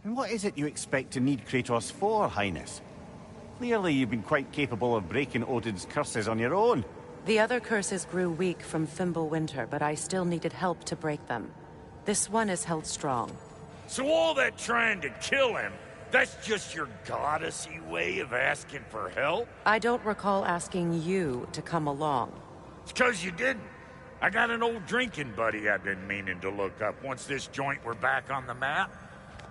And what is it you expect to need Kratos for, Highness? Clearly you've been quite capable of breaking Odin's curses on your own. The other curses grew weak from Fimbulwinter, but I still needed help to break them. This one is held strong. So all that trying to kill him, that's just your goddessy way of asking for help? I don't recall asking you to come along. It's 'cause you didn't. I got an old drinking buddy I've been meaning to look up once this joint were back on the map.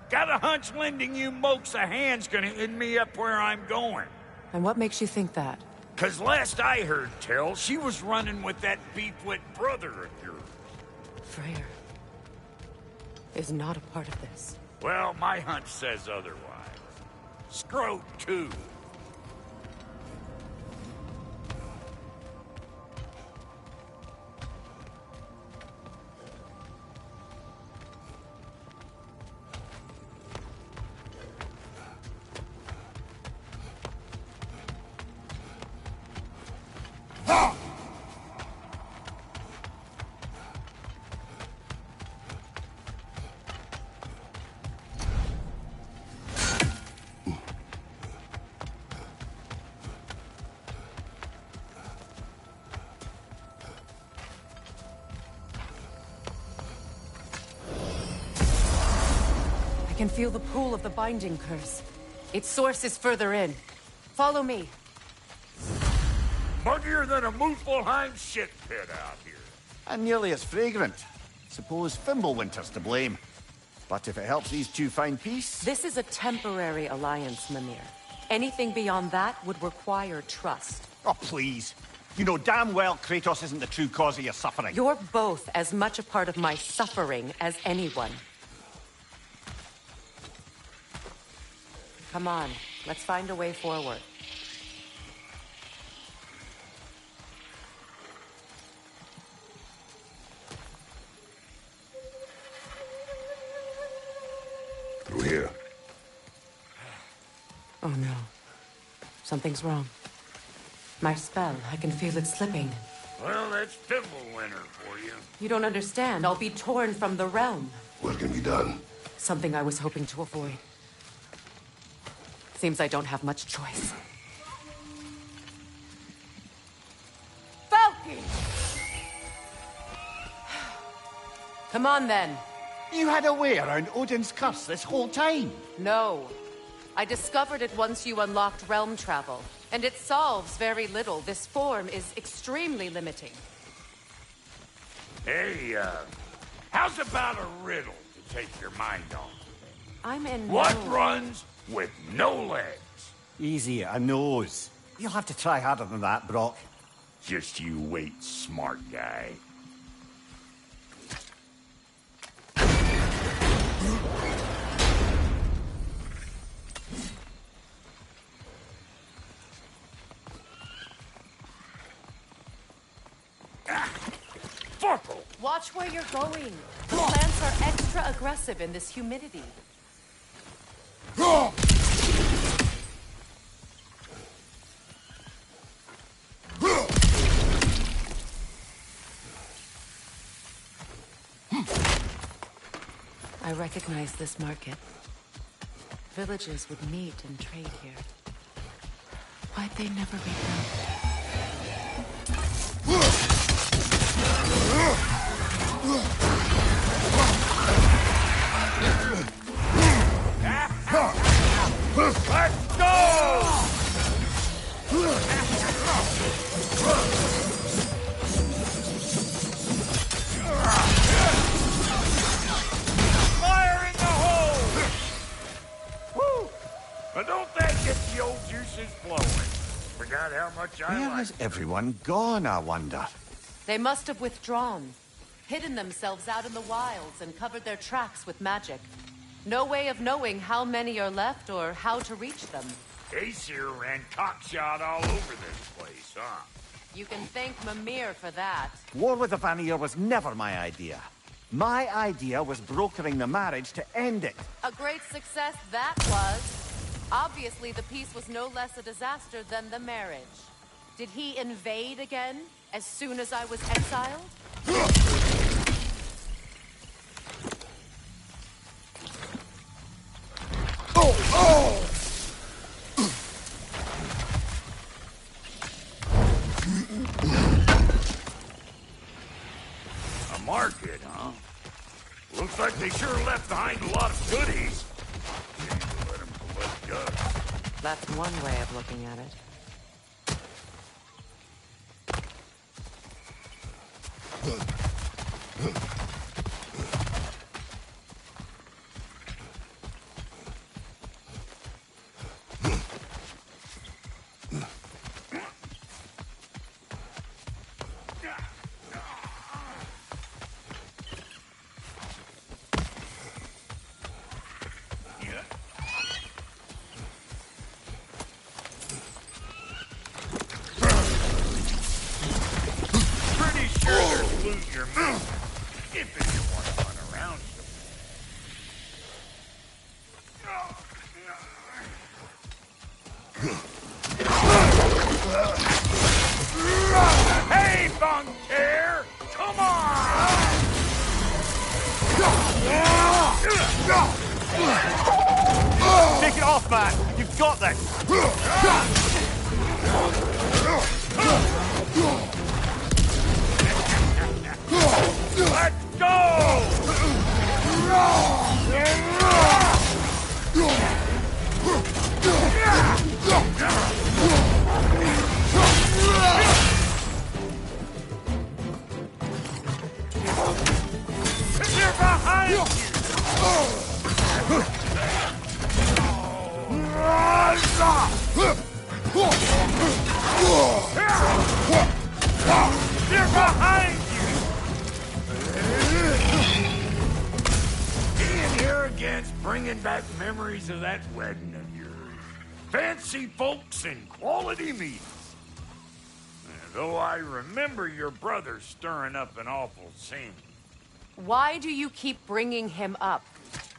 Got a hunch lending you mokes a hand's gonna end me up where I'm going. And what makes you think that? 'Cause last I heard tell, she was running with that beefwit brother of yours. Freyr is not a part of this. Well, my hunch says otherwise. Scrote, too. I can feel the pull of the binding curse. Its source is further in. Follow me. Muggier than a Muspelheim shit pit out here. And nearly as fragrant. Suppose Fimbulwinter's to blame. But if it helps these two find peace... This is a temporary alliance, Mimir. Anything beyond that would require trust. Oh, please. You know damn well Kratos isn't the true cause of your suffering. You're both as much a part of my suffering as anyone. Come on, let's find a way forward. Through here. Oh no. Something's wrong. My spell, I can feel it slipping. Well, that's Fimbulwinter for you. You don't understand. I'll be torn from the realm. What can be done? Something I was hoping to avoid. Seems I don't have much choice. Valkyrie! Come on, then. You had a way around Odin's curse this whole time? No. I discovered it once you unlocked realm travel, and it solves very little. This form is extremely limiting. Hey, how's about a riddle to take your mind off? I'm in What no... runs with no legs? Easy, a nose. You'll have to try harder than that, Brock. Just you wait, smart guy. Fuckle! Watch where you're going. The plants are extra aggressive in this humidity. I recognize this market. Villages would meet and trade here. Why'd they never rebuild? Let's go! Fire in the hole! Woo! But don't that get the old juices flowing? Forgot how much I Where like. has everyone gone, I wonder? They must have withdrawn, hidden themselves out in the wilds and covered their tracks with magic. No way of knowing how many are left or how to reach them. Aesir ran cockshot all over this place, huh? You can thank Mimir for that. War with the Vanahiem was never my idea. My idea was brokering the marriage to end it. A great success that was. Obviously, the peace was no less a disaster than the marriage. Did he invade again, as soon as I was exiled? market, huh? Looks like they sure left behind a lot of goodies. Shame to let them collect dust. That's one way of looking at it. Hey, Vanahiem! Come on! Take it off, man! You've got this! Let's go! They're behind you! They're behind you! Being here again's bringing back memories of that wedding of yours. Fancy folks and quality meats. Though I remember your brother stirring up an awful scene. Why do you keep bringing him up?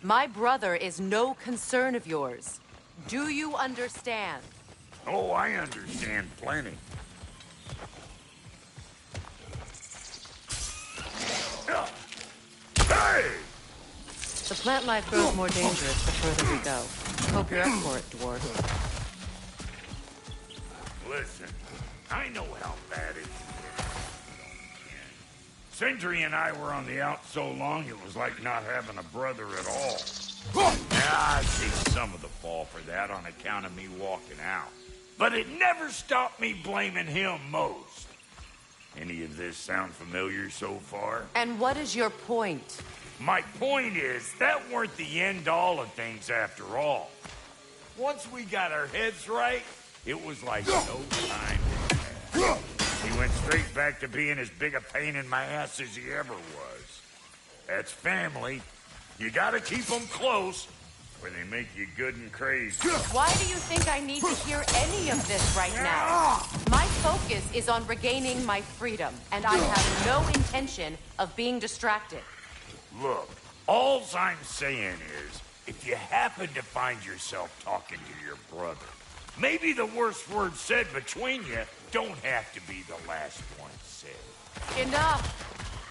My brother is no concern of yours. Do you understand? Oh, I understand plenty. Hey! The plant life grows more dangerous the further we go. Hope you're up for it, dwarf. Listen, I know how bad it is. Sindri and I were on the out so long it was like not having a brother at all. I take some of the fall for that on account of me walking out. But it never stopped me blaming him most. Any of this sound familiar so far? And what is your point? My point is, that weren't the end-all of things after all. Once we got our heads right, it was like no time had passed. He went straight back to being as big a pain in my ass as he ever was. That's family. You gotta keep them close, or they make you good and crazy. Why do you think I need to hear any of this right now? My focus is on regaining my freedom, and I have no intention of being distracted. Look, alls I'm saying is, if you happen to find yourself talking to your brother, maybe the worst word said between you don't have to be the last one said. Enough!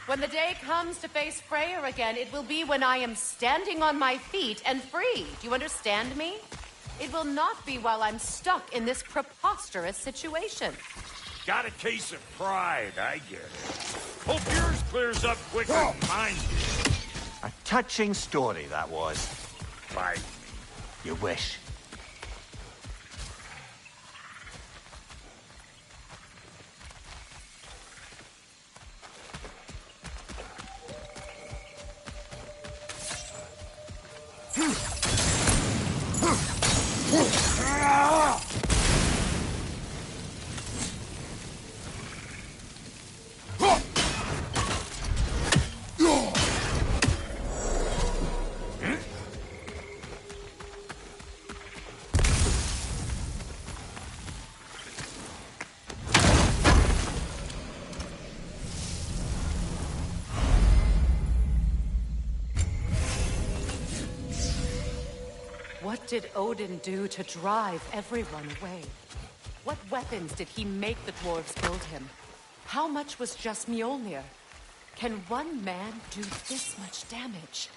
When the day comes to face Freyr again, it will be when I am standing on my feet and free. Do you understand me? It will not be while I'm stuck in this preposterous situation. Got a case of pride, I get it. Hope yours clears up quicker than mine did. A touching story, that was. Bite me. You wish. What did Odin do to drive everyone away? What weapons did he make the dwarves build him? How much was just Mjolnir? Can one man do this much damage?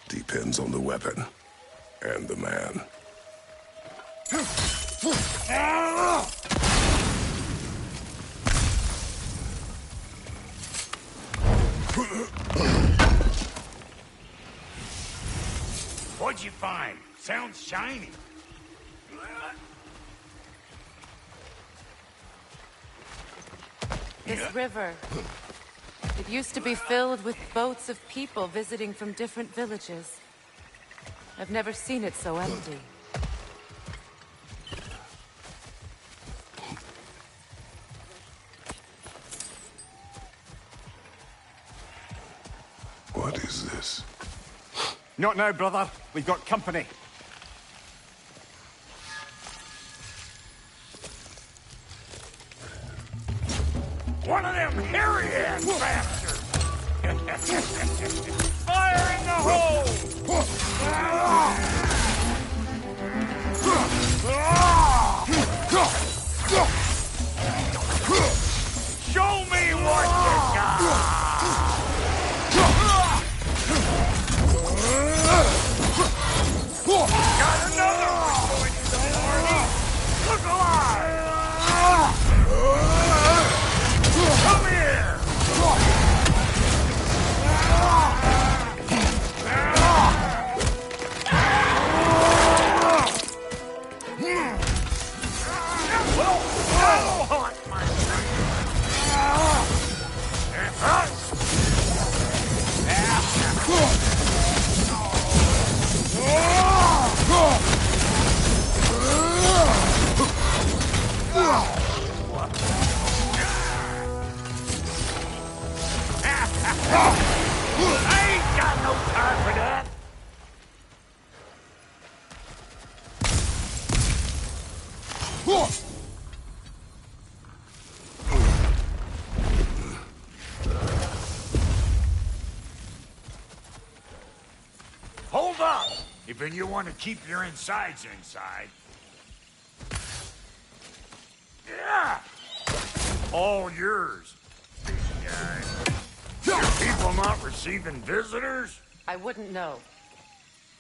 Depends on the weapon and the man. What'd you find? Sounds shiny. This river. It used to be filled with boats of people visiting from different villages. I've never seen it so empty. What is this? Not now, brother. We've got company. One of them hairy-ass bastards! Fire in the hole! Show me what you got! Got another one going into the party! Look alive! Come here! Well, that'll haunt my I ain't got no time for that! Hold up! If you want to keep your insides inside. Yeah! All yours, big guy. Your people not receiving visitors? I wouldn't know.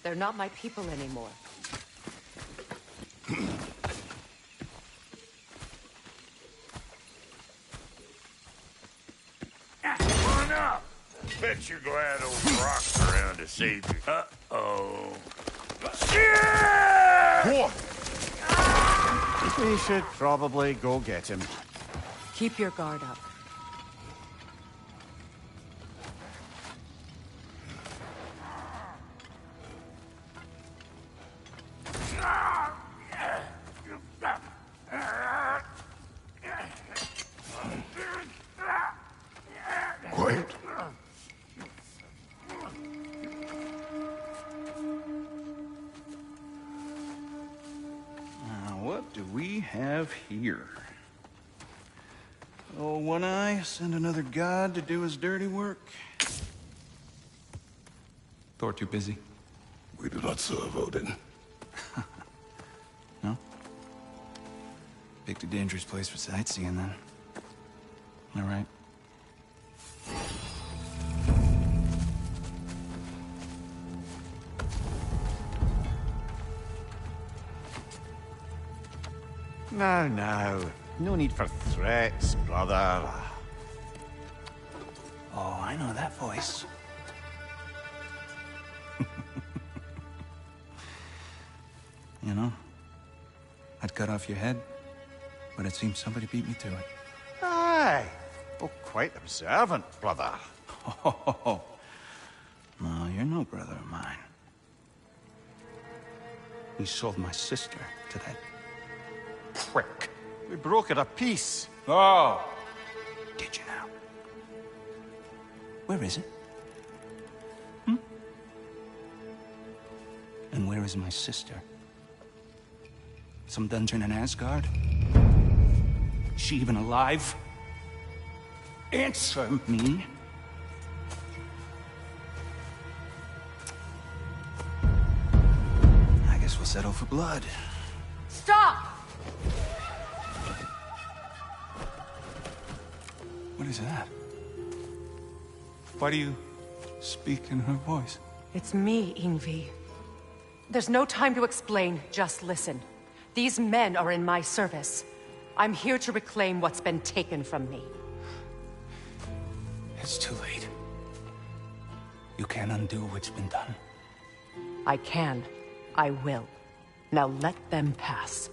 They're not my people anymore. Come on up. Bet you're glad old Rock's around to save you. Uh-oh. Shit! We should probably go get him. Keep your guard up. Quiet. What do we have here? Oh, One Eye, send another god to do his dirty work? Thor too busy? We do not serve Odin. No? Picked a dangerous place for sightseeing, then. All right. Now. No need for threats, brother. Oh, I know that voice. You know, I'd cut off your head, but it seems somebody beat me to it. Aye. Oh, quite observant, brother. Oh, no, you're no brother of mine. You sold my sister to that prick. We brokered a peace. Oh! Did you now? Where is it? And where is my sister? Some dungeon in Asgard? Is she even alive? Answer me! I guess we'll settle for blood. Stop! What is that? Why do you speak in her voice? It's me, Ingvi. There's no time to explain, just listen. These men are in my service. I'm here to reclaim what's been taken from me. It's too late. You can't undo what's been done. I can. I will. Now let them pass.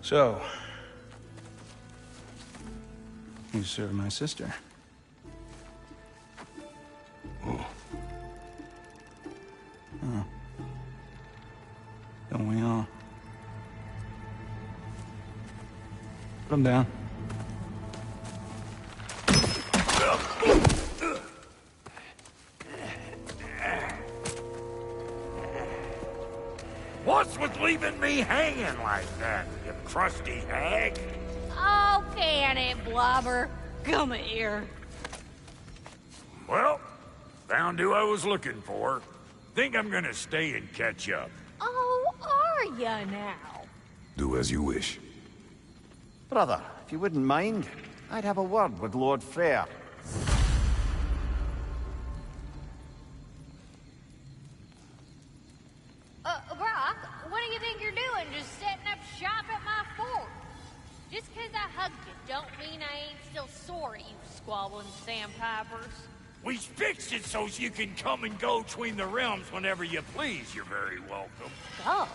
So, you serve my sister. Oh. Don't we all? Put him down. What's with leaving me hanging like that, you crusty hag? Oh, can it, Blobber? Come here. Well, found who I was looking for. Think I'm gonna stay and catch up. Oh, are ya now? Do as you wish. Brother, if you wouldn't mind, I'd have a word with Lord Freyr. Brock, what do you think you're doing? Just setting up shop at my fort? Just 'cause I hugged you don't mean I ain't still sore at you squabbling sandpipers. We fixed it so you can come and go between the realms whenever you please. You're very welcome. Go.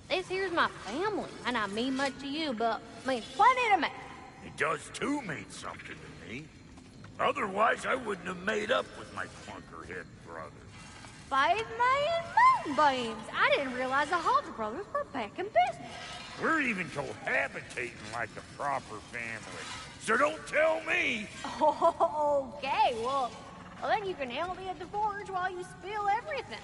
This here's my family, and I mean much to you, but means plenty to me. It does too mean something to me. Otherwise, I wouldn't have made up with my clunkerhead brother. 5 million moonbeams! I didn't realize the Hodge brothers were back in business. We're even cohabitating like a proper family. So don't tell me! Okay, well then you can help me at the forge while you spill everything.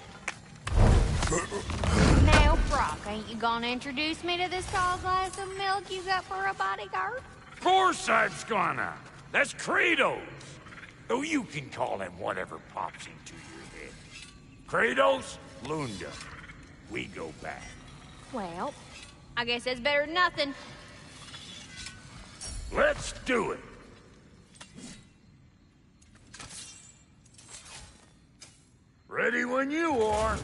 Now, Brock, ain't you gonna introduce me to this tall glass of milk you got for a bodyguard? Of course I'm gonna! That's Kratos! Though you can call him whatever pops into your head. Kratos, Lunda. We go back. Well, I guess that's better than nothing. Let's do it! Ready when you are.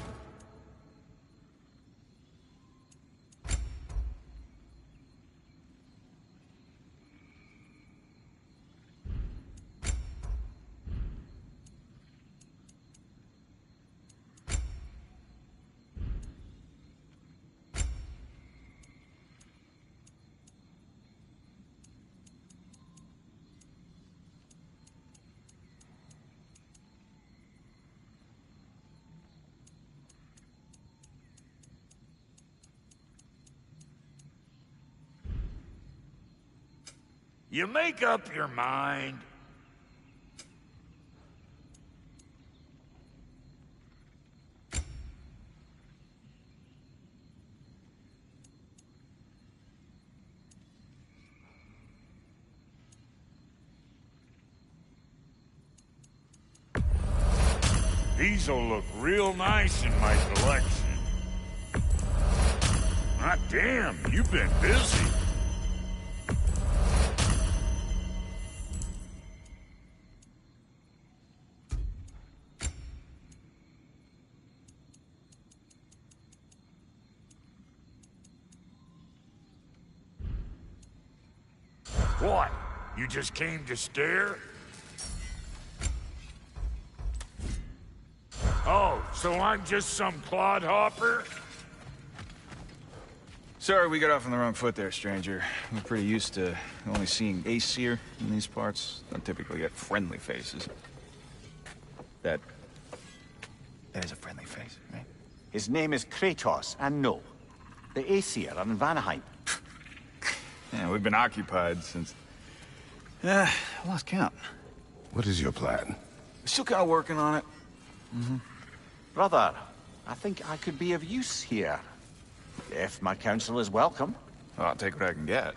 You make up your mind. These'll look real nice in my collection. Hot damn, you've been busy. What? You just came to stare? Oh, so I'm just some clodhopper? Sorry, we got off on the wrong foot there, stranger. We're pretty used to only seeing Aesir in these parts. Don't typically get friendly faces. That is a friendly face, right? His name is Kratos, and no, the Aesir are in Vanahiem. Yeah, we've been occupied since... I lost count. What is your plan? Still kind of working on it. Brother, I think I could be of use here. If my counsel is welcome. Well, I'll take what I can get.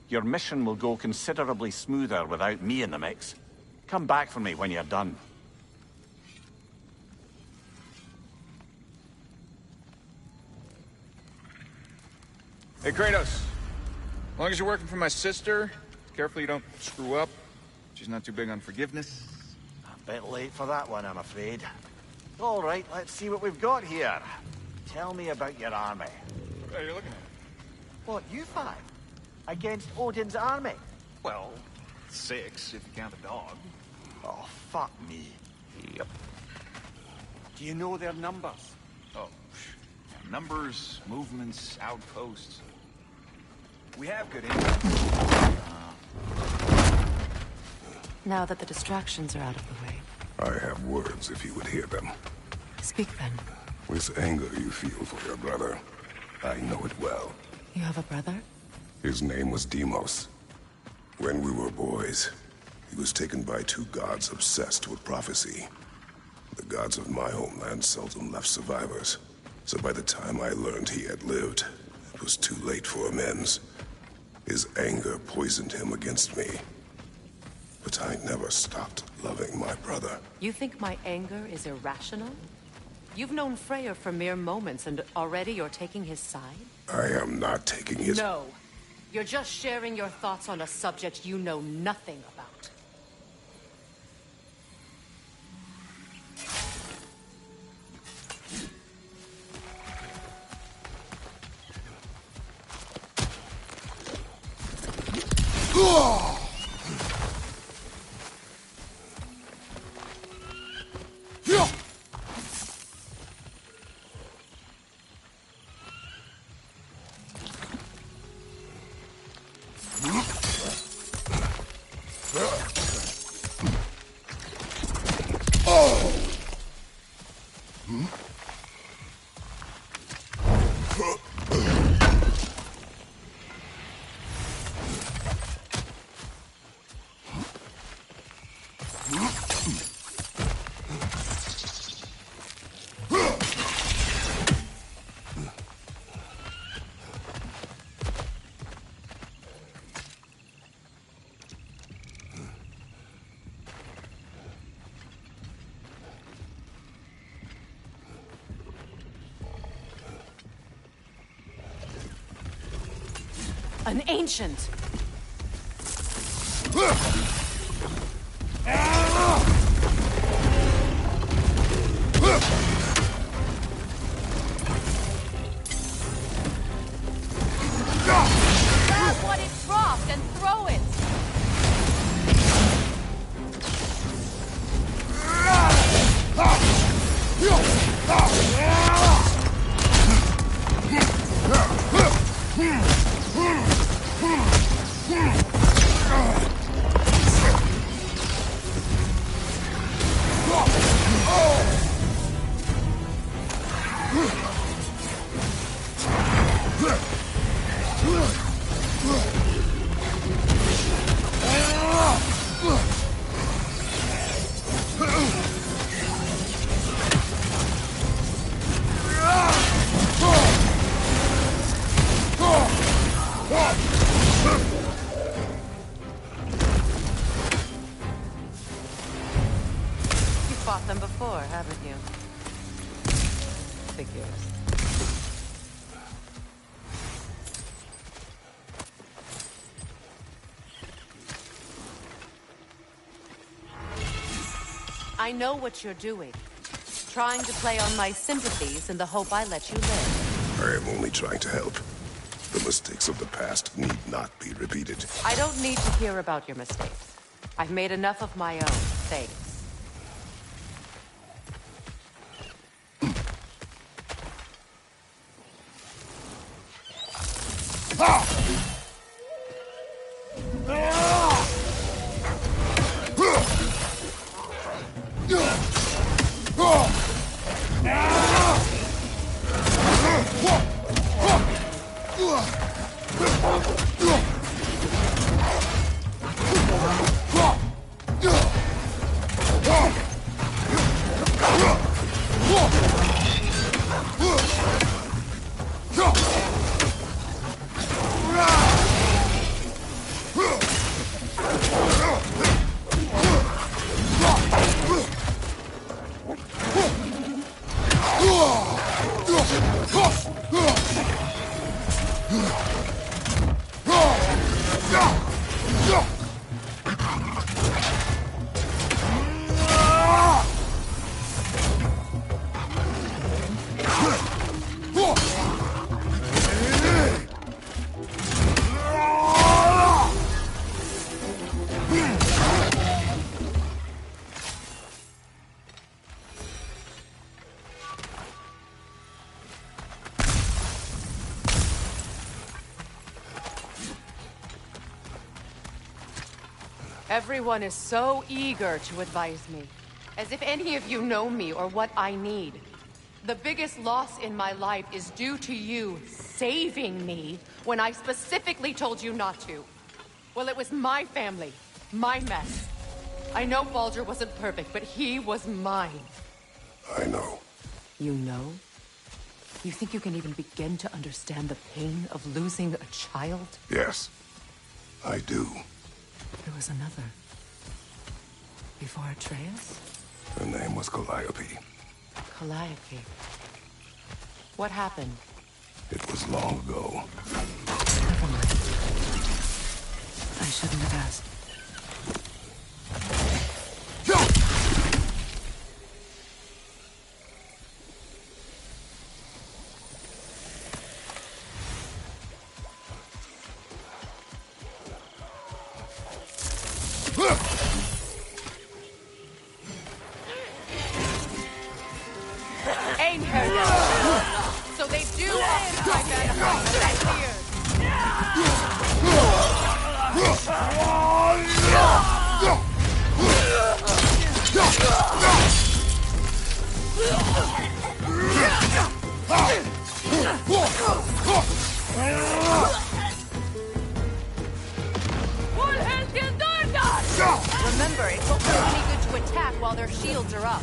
Your mission will go considerably smoother without me in the mix. Come back for me when you're done. Hey, Kratos. As long as you're working for my sister, careful you don't screw up. She's not too big on forgiveness. A bit late for that one, I'm afraid. All right, let's see what we've got here. Tell me about your army. What are you looking at? What, you five? Against Odin's army? Well, 6, if you count the dog. Oh, fuck me. Yep. Do you know their numbers? Oh, numbers, movements, outposts. We have good info. Now that the distractions are out of the way, I have words if you would hear them. speak then. This anger you feel for your brother, I know it well. You have a brother? His name was Deimos. When we were boys, he was taken by 2 gods obsessed with prophecy. The gods of my homeland seldom left survivors, so by the time I learned he had lived, it was too late for amends. His anger poisoned him against me. But I never stopped loving my brother. You think my anger is irrational? You've known Freyr for mere moments, and already you're taking his side? I am not taking his... No. You're just sharing your thoughts on a subject you know nothing about. An ancient! Grab what it dropped and throw it! Fought them before, haven't you? Figures. I know what you're doing. Trying to play on my sympathies in the hope I let you live. I am only trying to help. The mistakes of the past need not be repeated. I don't need to hear about your mistakes. I've made enough of my own, thanks. Everyone is so eager to advise me. As if any of you know me or what I need. The biggest loss in my life is due to you saving me when I specifically told you not to. Well, it was my family, my mess. I know Baldur wasn't perfect, but he was mine. I know. You know? You think you can even begin to understand the pain of losing a child? Yes, I do. There was another. Before Atreus? Her name was Calliope. Calliope. What happened? It was long ago. Never mind. I shouldn't have asked. So they do occupy Vanahiem, that's clear. Remember, it won't do any good to attack while their shields are up.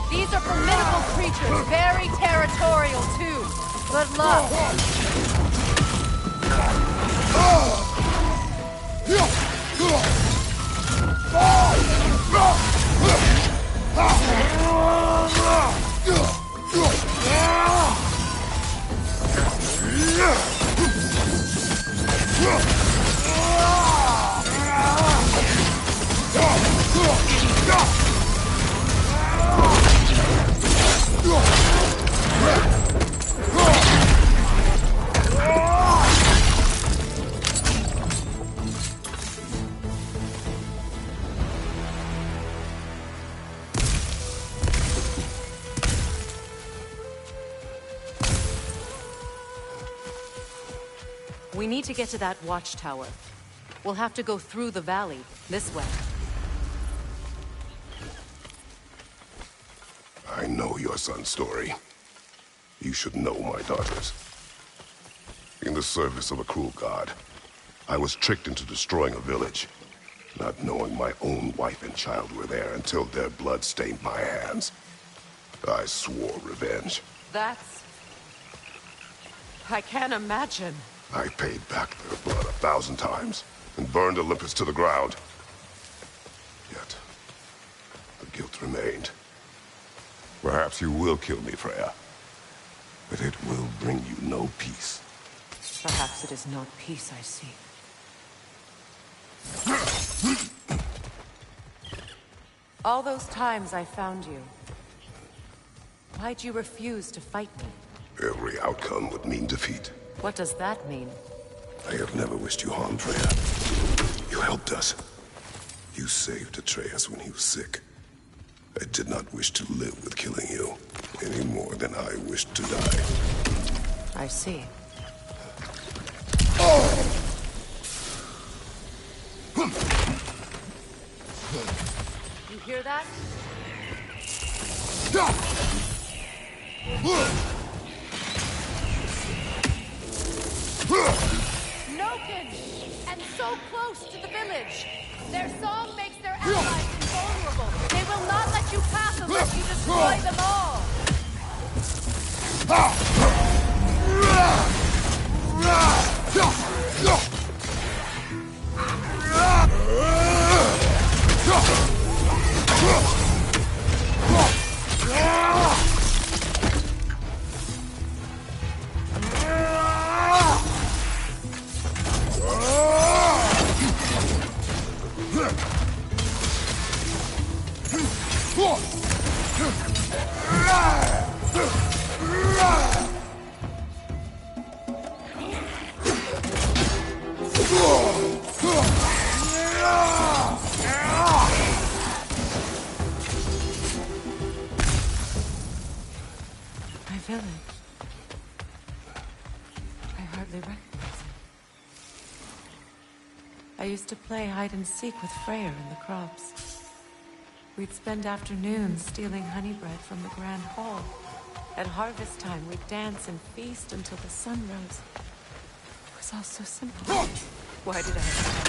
These are formidable creatures, very territorial too. Good luck. We need to get to that watchtower. We'll have to go through the valley, this way. I know your son's story. You should know my daughters. In the service of a cruel god, I was tricked into destroying a village, not knowing my own wife and child were there until their blood stained my hands. I swore revenge. That's... I can't imagine. I paid back their blood 1,000 times and burned Olympus to the ground. Yet, the guilt remained. Perhaps you will kill me, Freya, but it will bring you no peace. Perhaps it is not peace I seek. All those times I found you, why'd you refuse to fight me? Every outcome would mean defeat. What does that mean? I have never wished you harm, Freya. You helped us. You saved Atreus when he was sick. I did not wish to live with killing you, any more than I wished to die. I see. You hear that? Noken! And so close to the village! Their song makes their allies invulnerable! They will not let you pass unless you destroy them all! My village. I hardly recognize it. I used to play hide and seek with Freyr in the crops. We'd spend afternoons stealing honey bread from the grand hall. At harvest time, we'd dance and feast until the sun rose. It was all so simple. Why did I have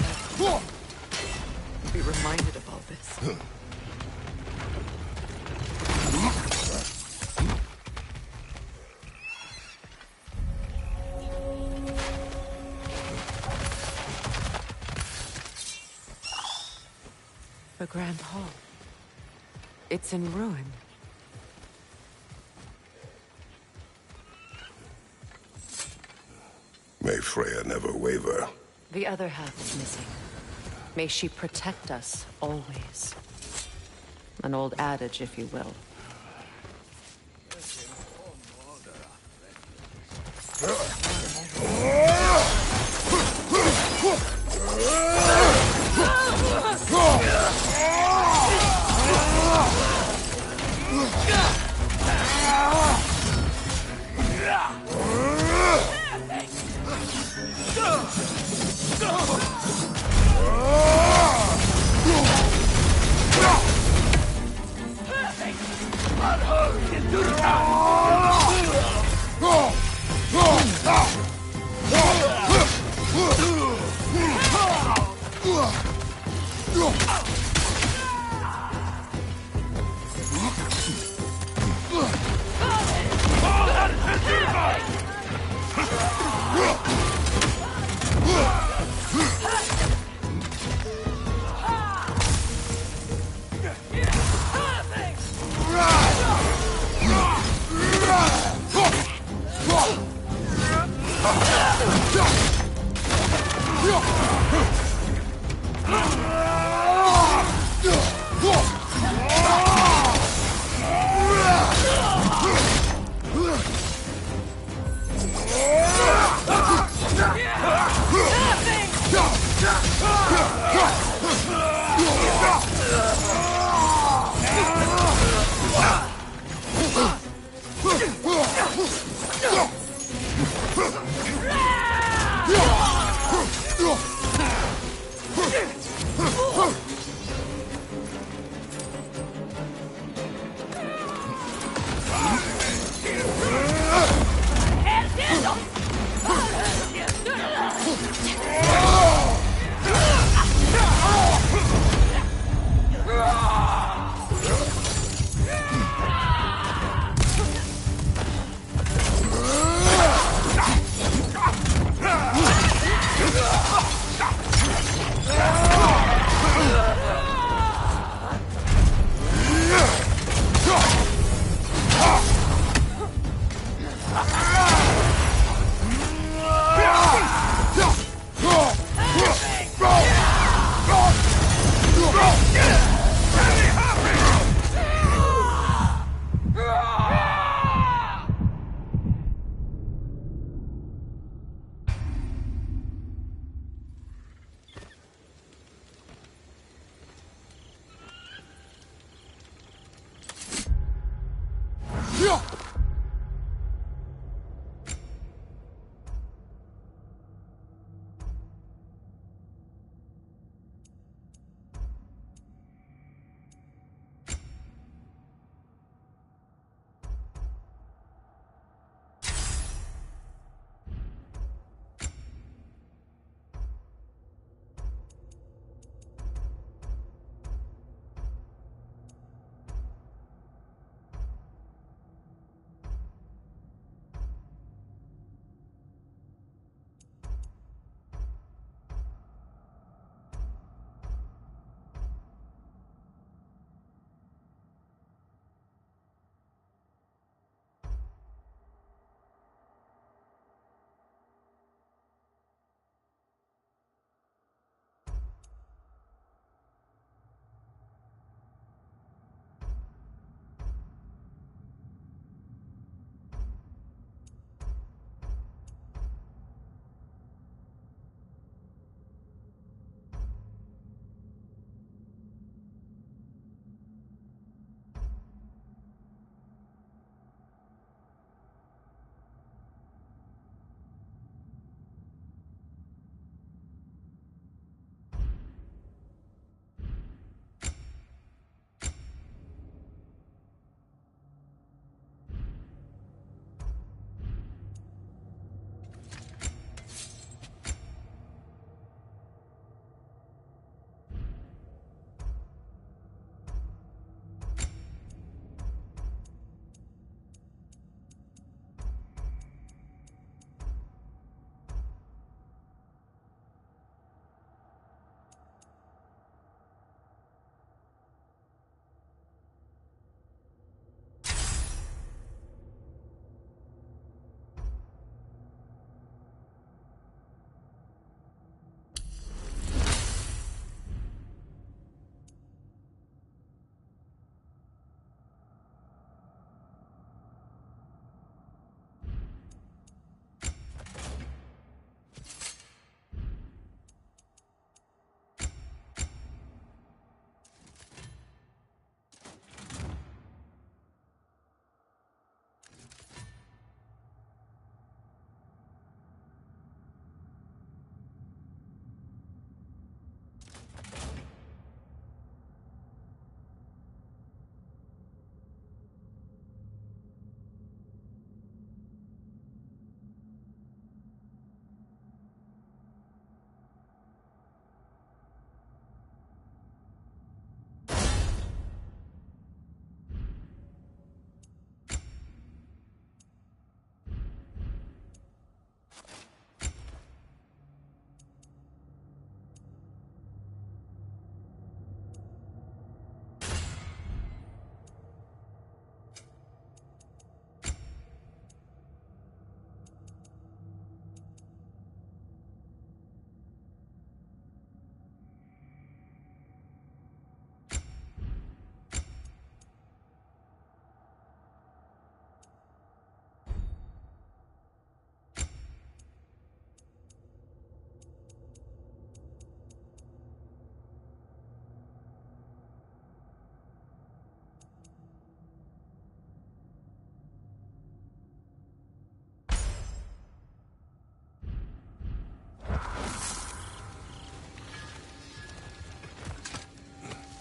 to be reminded of all this? The Grand Hall. It's in ruin. May Freya never waver. The other half is missing. May she protect us, always. An old adage, if you will.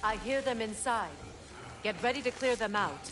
I hear them inside. Get ready to clear them out.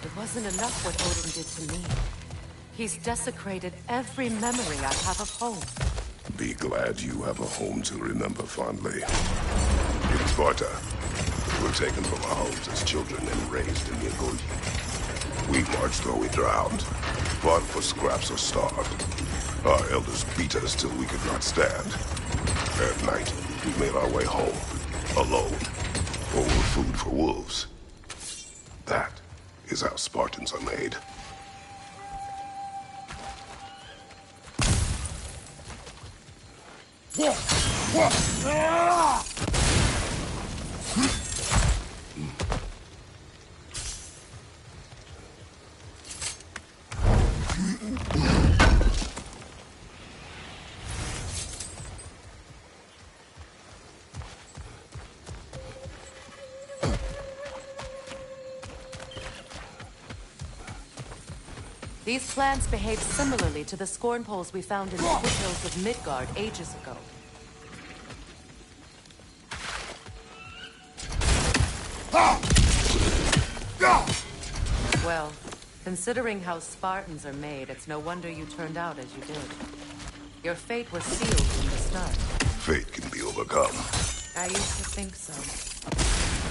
It wasn't enough what Odin did to me. He's desecrated every memory I have of home. Be glad you have a home to remember fondly. In Sparta, we were taken from our homes as children and raised in the Odin. We marched or we drowned, fought for scraps or starved. Our elders beat us till we could not stand. At night, we made our way home, alone, or were food for wolves. That is how Spartans are made. These plants behave similarly to the scorn poles we found in the foothills of Midgard ages ago. Well, considering how Spartans are made, it's no wonder you turned out as you did. Your fate was sealed from the start. Fate can be overcome. I used to think so.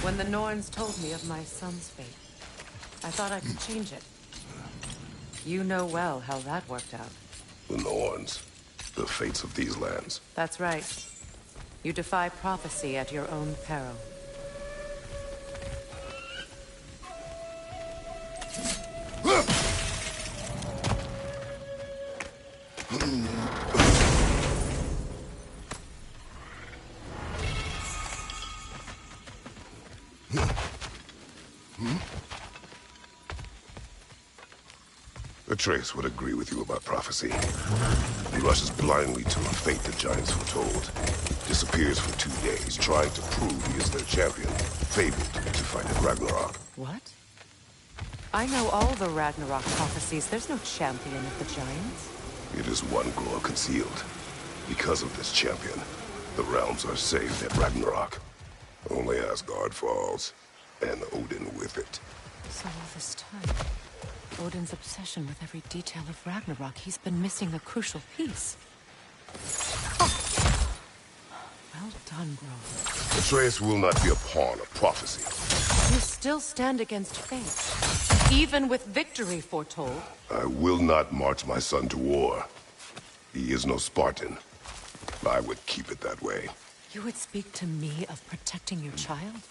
When the Norns told me of my son's fate, I thought I could change it. You know well how that worked out. The Norns, the fates of these lands. That's right. You defy prophecy at your own peril. Atreus would agree with you about prophecy. He rushes blindly to a fate the giants foretold. Disappears for 2 days, trying to prove he is their champion. Fabled to fight at Ragnarok. What? I know all the Ragnarok prophecies. There's no champion of the giants. It is one glow concealed. Because of this champion, the realms are saved at Ragnarok. Only Asgard falls, and Odin with it. So all this time, Odin's obsession with every detail of Ragnarok, he's been missing a crucial piece. Well done, bro. Atreus will not be a pawn of prophecy. You still stand against fate, even with victory foretold. I will not march my son to war. He is no Spartan. I would keep it that way. You would speak to me of protecting your child?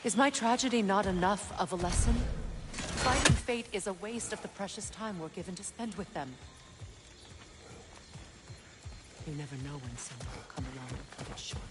Is my tragedy not enough of a lesson? Fighting fate is a waste of the precious time we're given to spend with them. You never know when someone will come along and cut it short.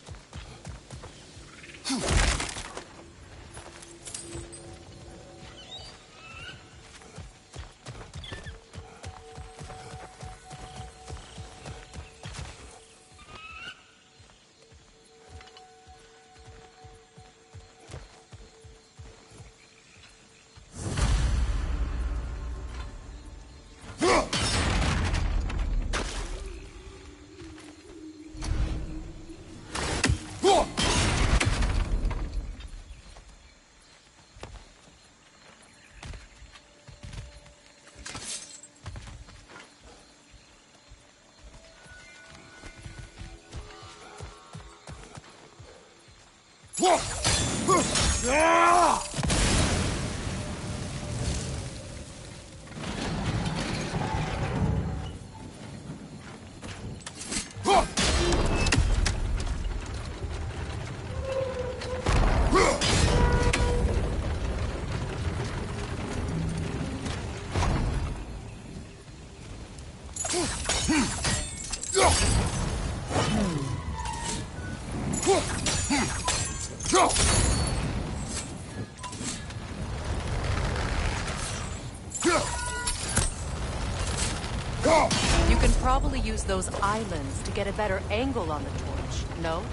You can probably use those islands to get a better angle on the torch, no?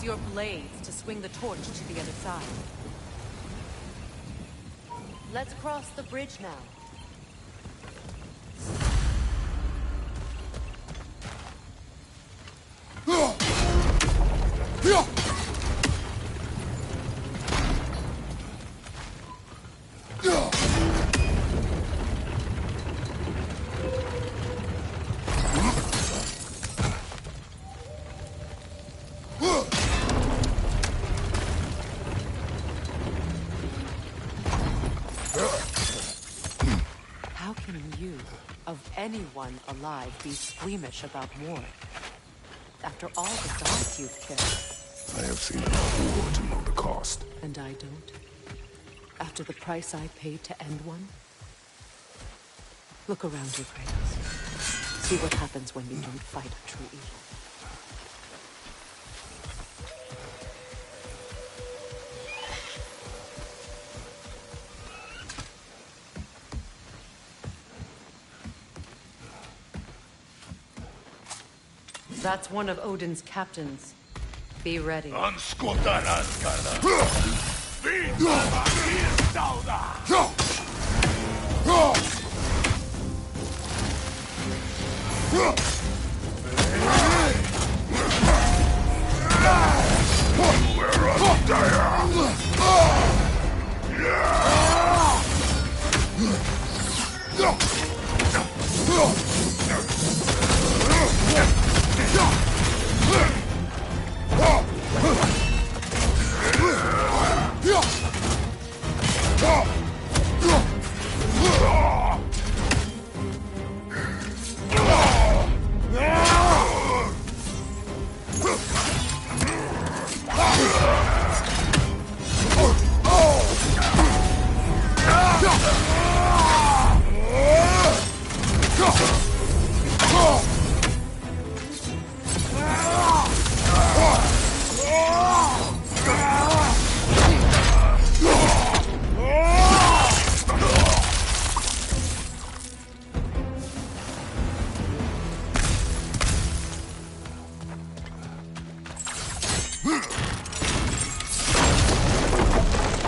Your blades to swing the torch to the other side. Let's cross the bridge now. How can you, of anyone alive, be squeamish about war? After all the gods you've killed. I have seen enough war to know the cost. And I don't? After the price I paid to end one? Look around you, Kratos. See what happens when you don't fight a true evil. That's one of Odin's captains. Be ready.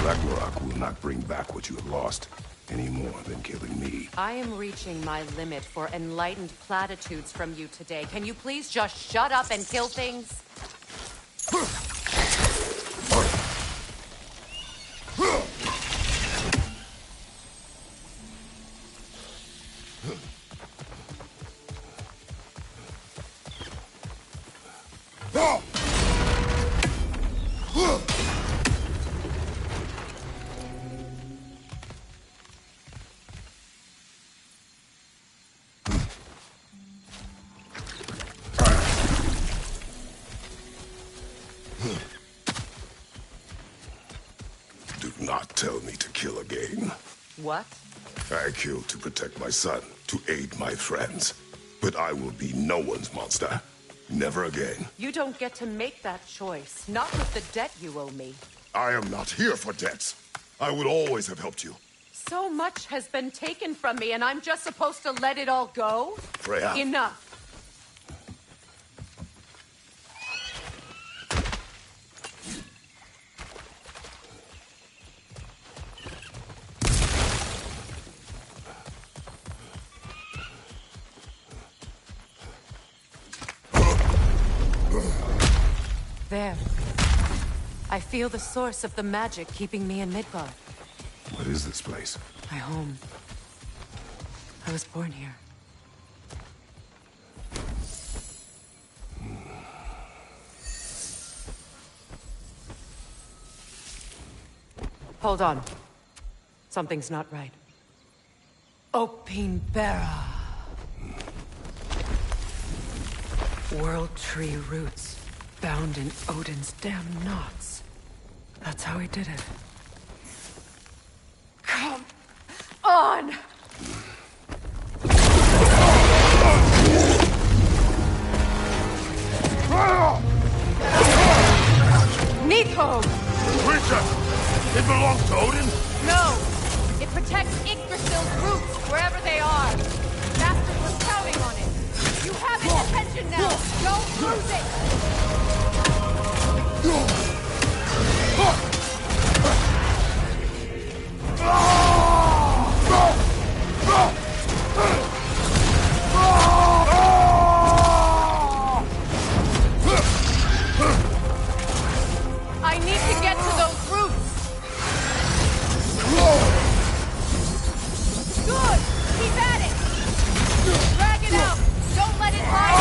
Ragnarok will not bring back what you have lost, any more than killing me. I am reaching my limit for enlightened platitudes from you today. Can you please just shut up and kill things? Do not tell me to kill again. What? I killed to protect my son, to aid my friends. But I will be no one's monster. Never again. You don't get to make that choice. Not with the debt you owe me. I am not here for debts. I would always have helped you. So much has been taken from me, and I'm just supposed to let it all go? Freya. Enough. There. I feel the source of the magic keeping me in Midgard. What is this place? My home. I was born here. Hold on. Something's not right. Opinbera. World tree roots. Bound in Odin's damn knots. That's how he did it. Come on! Nidhogg! Creature! It belongs to Odin? No! It protects Yggdrasil's roots, wherever they are. Master was counting on it. You have his attention now! Don't lose it! I need to get to those roots! Good! Keep at it! Drag it out! Don't let it lie!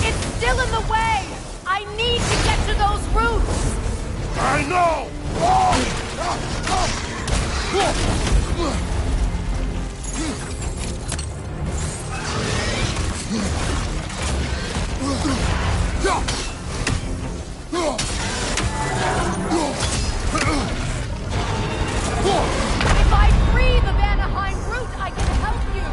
It's still in the way! I need to get to those roots! I know! If I free the Vanahiem root, I can help you!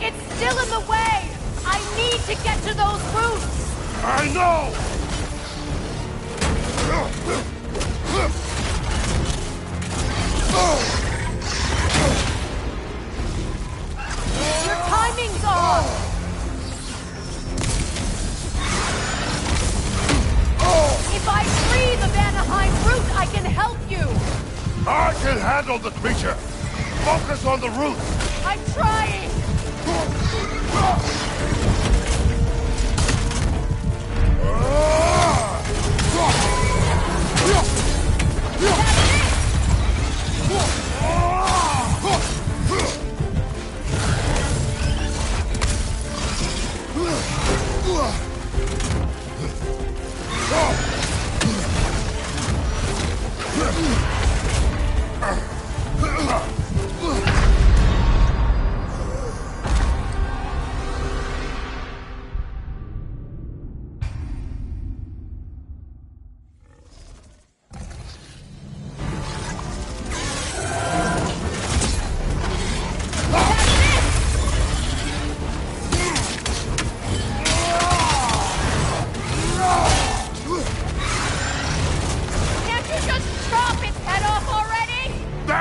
It's still in the way! I need to get to those roots! I know! Your timing's off! If I free the Vanahiem root, I can help you! I can handle the creature! Focus on the root! I'm trying!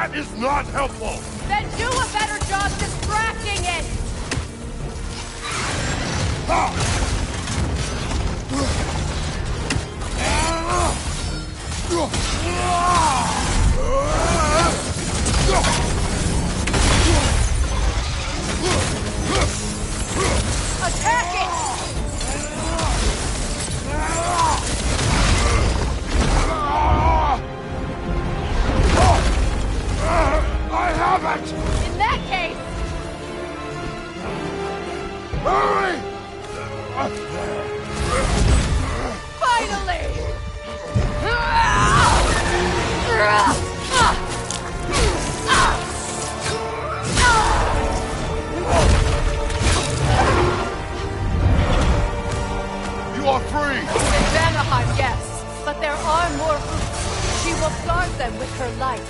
That is not helpful! Then do a better job distracting it! Attack it! I have it! In that case... Hurry! Finally! You are free! In Vanahiem, yes. But there are more routes. She will guard them with her light.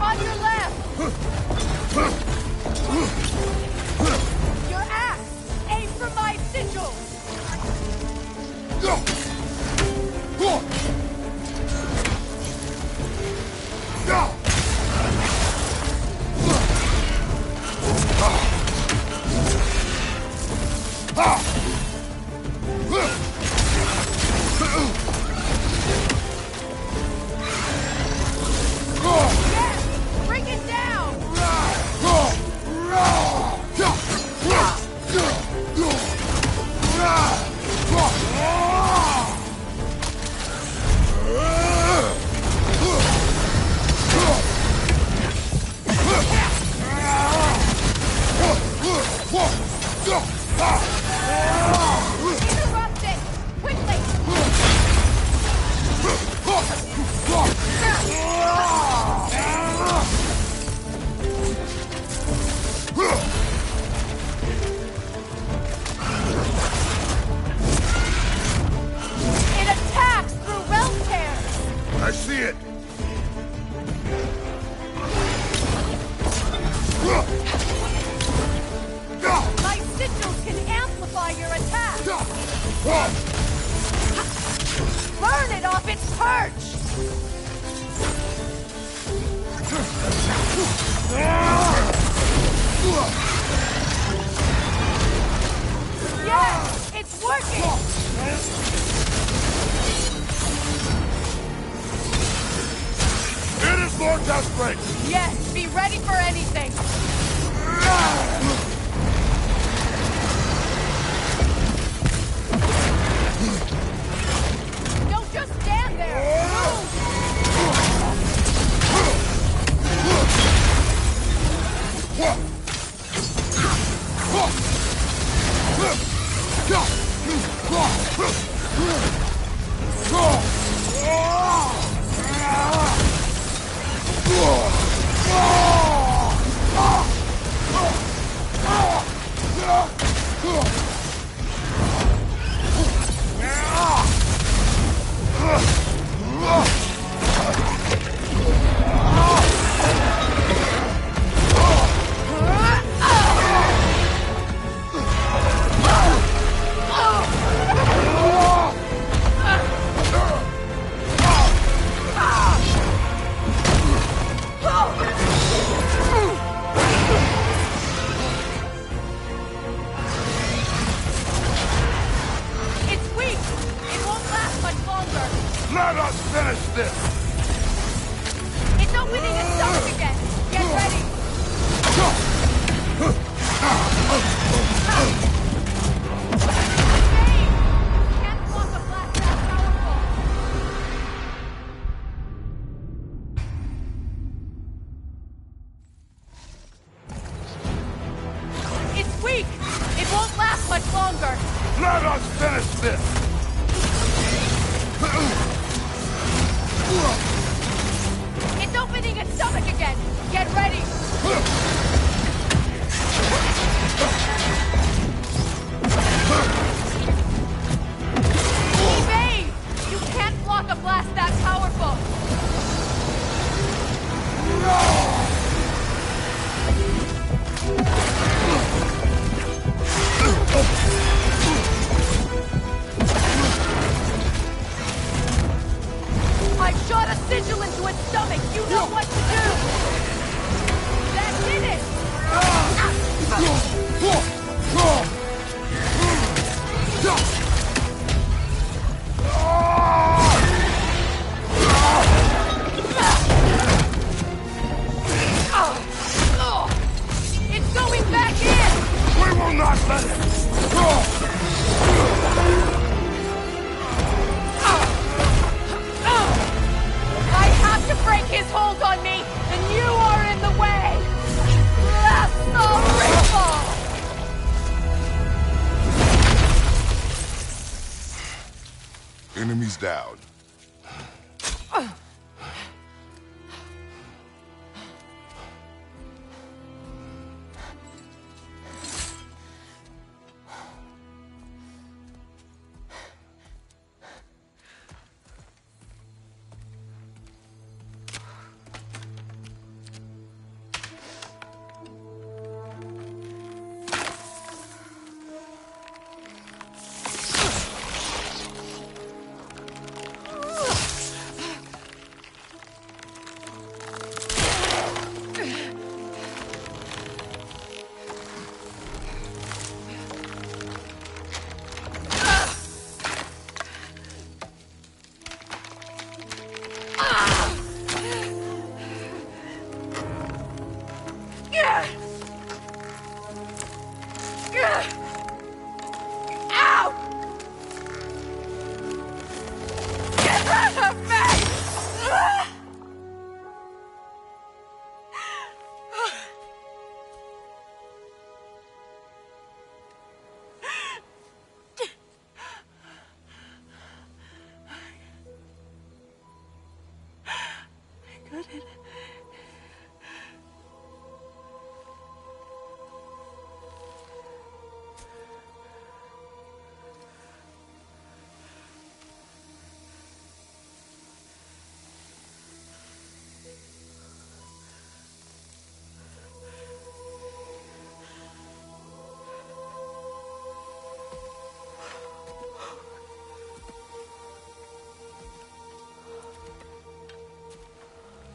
On your left! Your axe! Aim for my sigils! Yes! Bring it down! Interrupt it! Quickly! It attacks through realm tears! I see it! My sigils can amplify your attack! Burn it off its perch! Yes! It's working! It is more desperate! Yes, be ready for anything! Don't just stand there! much longer! Let us finish this! It's opening its stomach again! Get ready! Evade! You can't block a blast that powerful! I shot a sigil into its stomach! You know what to do! That did it! It's going back in! We will not let it! I have to break his hold on me, and you are in the way! Blast the ripple! Enemies down.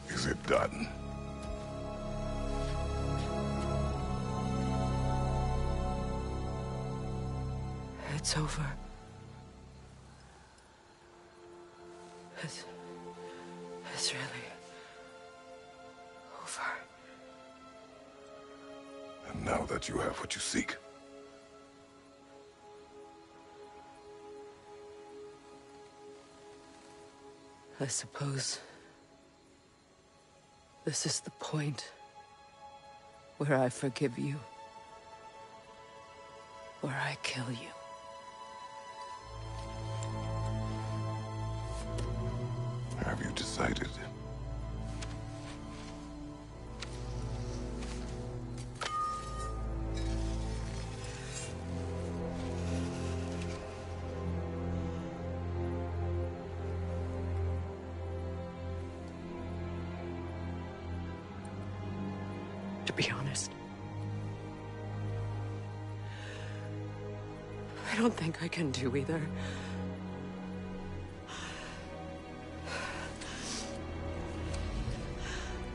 Is it done? It's over. It's really over. And now that you have what you seek, I suppose this is the point where I forgive you, where I kill you. have you decided? To be honest, I don't think I can do either.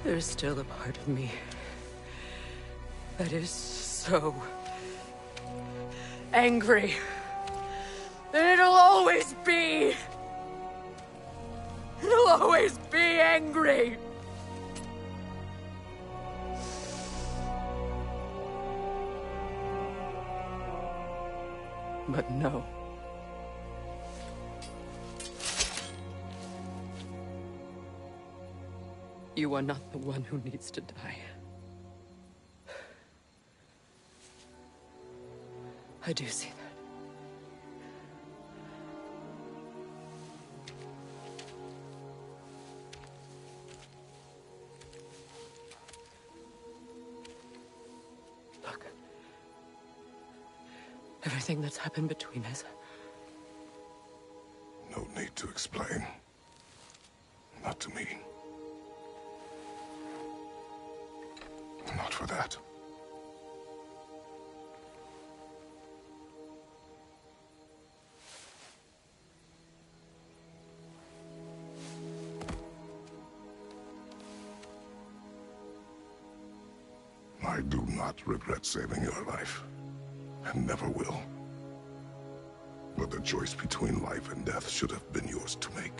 There's still a part of me that is so angry that it'll always be angry. But no. You are not the one who needs to die. I do see that. Look. Everything that's happened between us. No need to explain. Not to me. Not for that. I do not regret saving your life, and never will. But the choice between life and death should have been yours to make.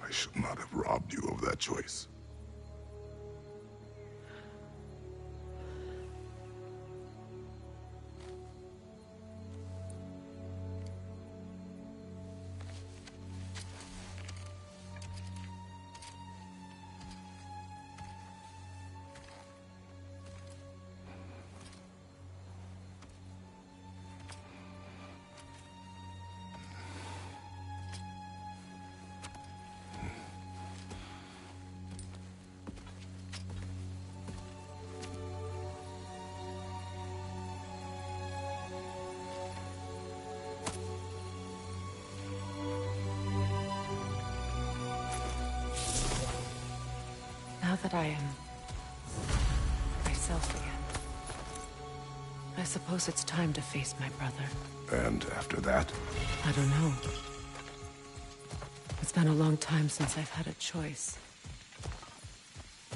I should not have robbed you of that choice. Now that I am myself again, I suppose it's time to face my brother. And after that? I don't know. It's been a long time since I've had a choice.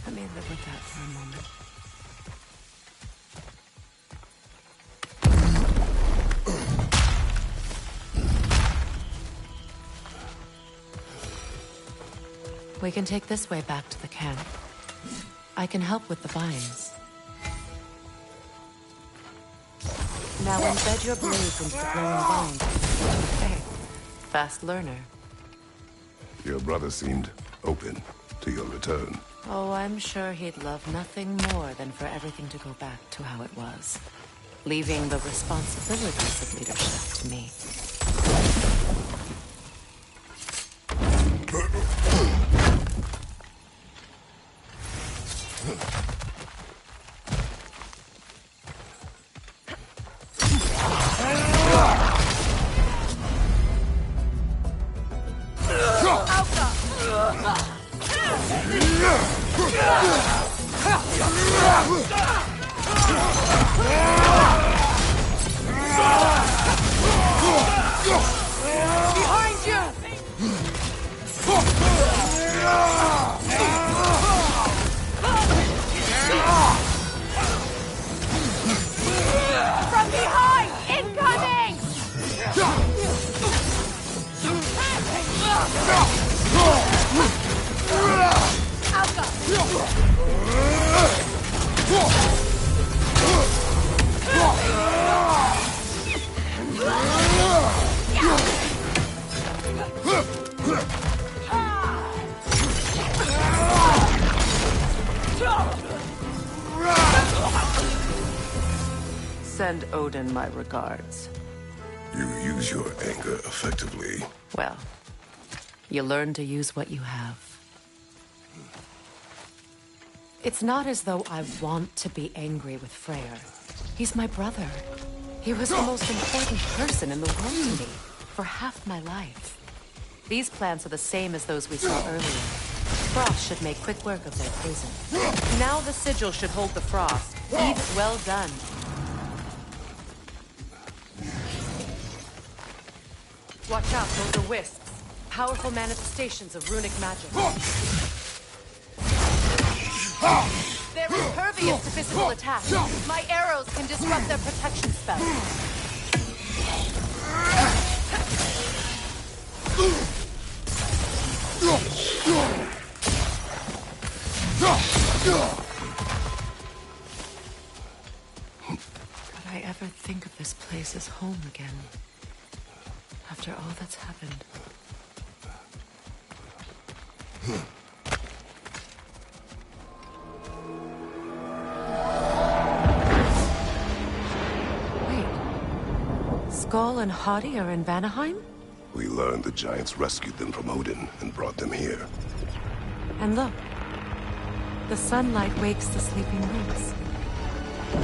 Let me live with that for a moment. We can take this way back to the camp. I can help with the vines. Now embed your blades into the growing vines. Okay. Fast learner. Your brother seemed open to your return. Oh, I'm sure he'd love nothing more than for everything to go back to how it was. Leaving the responsibilities of leadership to me. Send Odin my regards. You use your anger effectively. Well, you learn to use what you have. It's not as though I want to be angry with Freyr. He's my brother. He was the most important person in the world to me for half my life. These plants are the same as those we saw earlier. Frost should make quick work of their poison. Now the sigil should hold the frost. Edith, well done. Watch out, those are wisps. Powerful manifestations of runic magic. They're impervious to physical attack. My arrows can disrupt their protection spell. Could I ever think of this place as home again? After all that's happened. Skull and Hati are in Vanahiem? We learned the giants rescued them from Odin and brought them here. And look. The sunlight wakes the sleeping roots.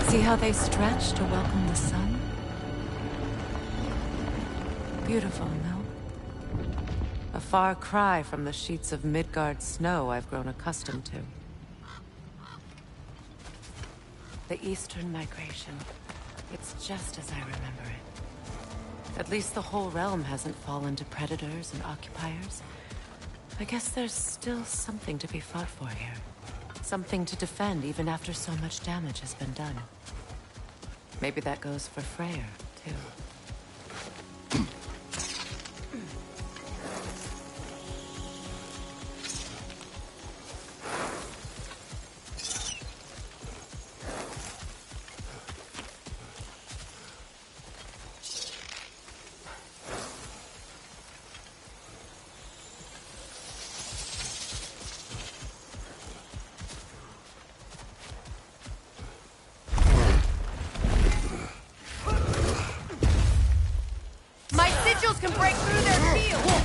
See how they stretch to welcome the sun? Beautiful, no? A far cry from the sheets of Midgard snow I've grown accustomed to. The Eastern Migration. It's just as I remember it. At least the whole realm hasn't fallen to predators and occupiers. I guess there's still something to be fought for here. Something to defend even after so much damage has been done. Maybe that goes for Freyr, too. Can break through their shield!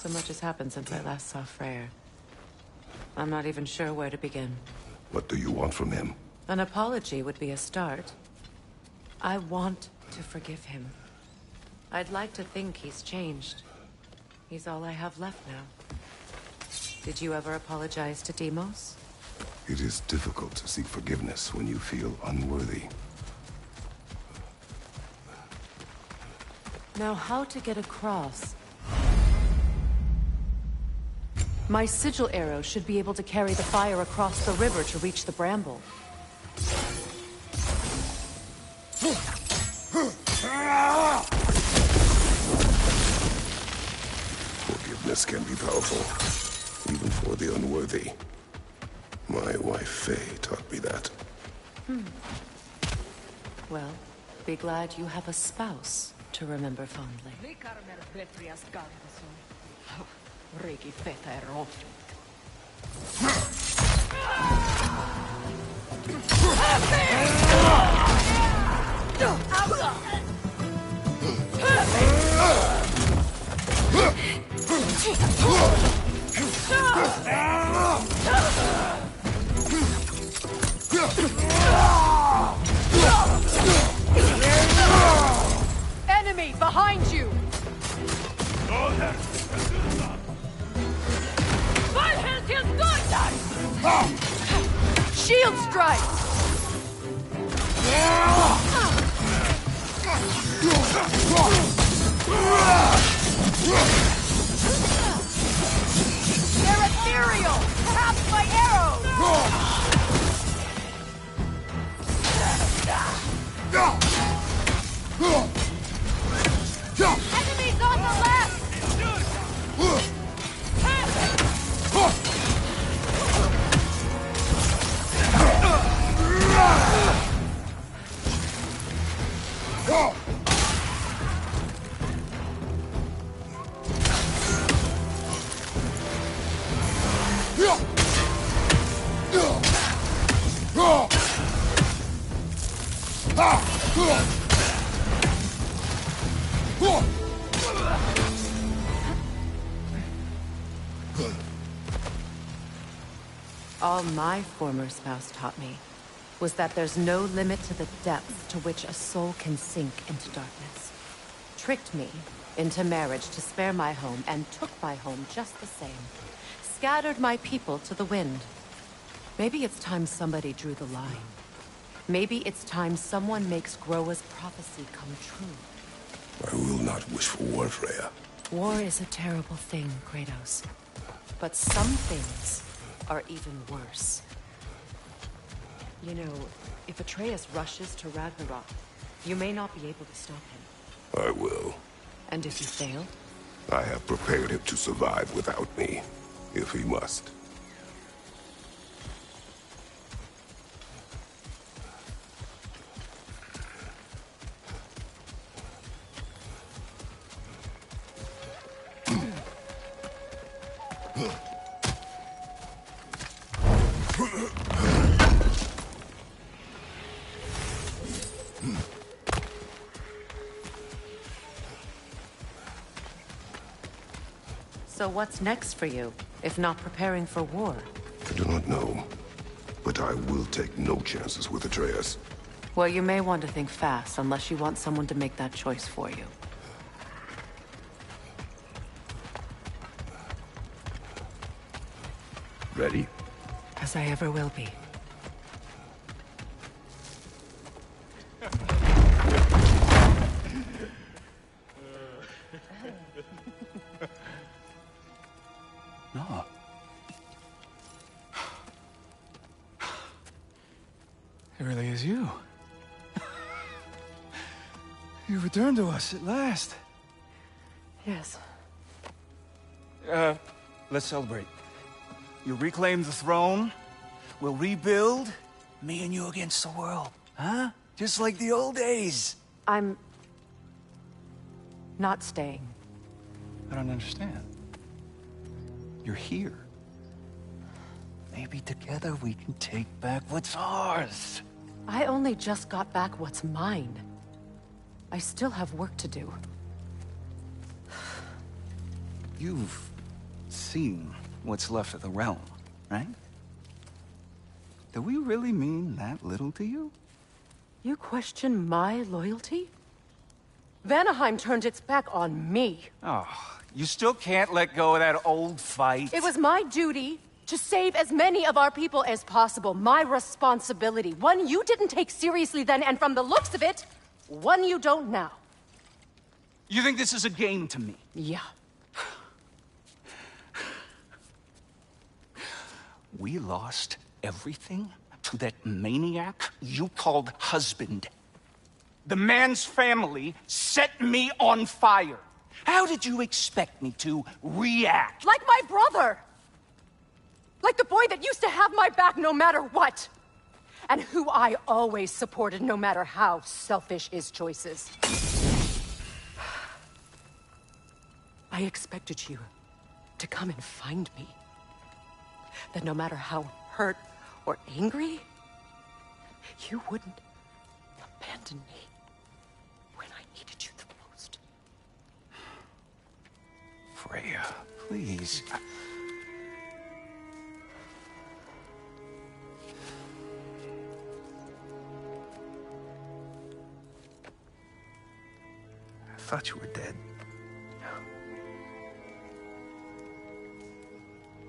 So much has happened since I last saw Freyr. I'm not even sure where to begin. What do you want from him? An apology would be a start. I want to forgive him. I'd like to think he's changed. He's all I have left now. Did you ever apologize to Deimos? It is difficult to seek forgiveness when you feel unworthy. Now, how to get across? My sigil arrow should be able to carry the fire across the river to reach the bramble. Forgiveness can be powerful, even for the unworthy. My wife Faye taught me that. Well, be glad you have a spouse to remember fondly. Enemy behind you! Shield strike! They're ethereal! Perhaps my arrows! Enemies on the left! All my former spouse taught me was that there's no limit to the depth to which a soul can sink into darkness. Tricked me into marriage to spare my home and took my home just the same. Scattered my people to the wind. Maybe it's time somebody drew the line. Maybe it's time someone makes Groa's prophecy come true. I will not wish for war, Freya. War is a terrible thing, Kratos. But some things are even worse. You know, if Atreus rushes to Ragnarok, you may not be able to stop him. I will. And if you fail? I have prepared him to survive without me, if he must. So what's next for you, if not preparing for war? I do not know, but I will take no chances with Atreus. Well, you may want to think fast, unless you want someone to make that choice for you. Ready? As I ever will be. No. It really is you. You returned to us at last. Yes. Let's celebrate. You reclaim the throne. We'll rebuild. Me and you against the world. Huh? Just like the old days. I'm not staying. I don't understand. You're here. Maybe together we can take back what's ours. I only just got back what's mine. I still have work to do. You've seen what's left of the realm, right? Do we really mean that little to you? You question my loyalty? Vanahiem turned its back on me. Oh, you still can't let go of that old fight? It was my duty to save as many of our people as possible. My responsibility. One you didn't take seriously then, and from the looks of it, one you don't now. You think this is a game to me? Yeah. We lost everything to that maniac you called husband. The man's family set me on fire. How did you expect me to react? Like my brother! Like the boy that used to have my back no matter what! And who I always supported no matter how selfish his choices. I expected you to come and find me. That no matter how hurt or angry, you wouldn't abandon me when I needed you the most. Freya, please. I thought you were dead.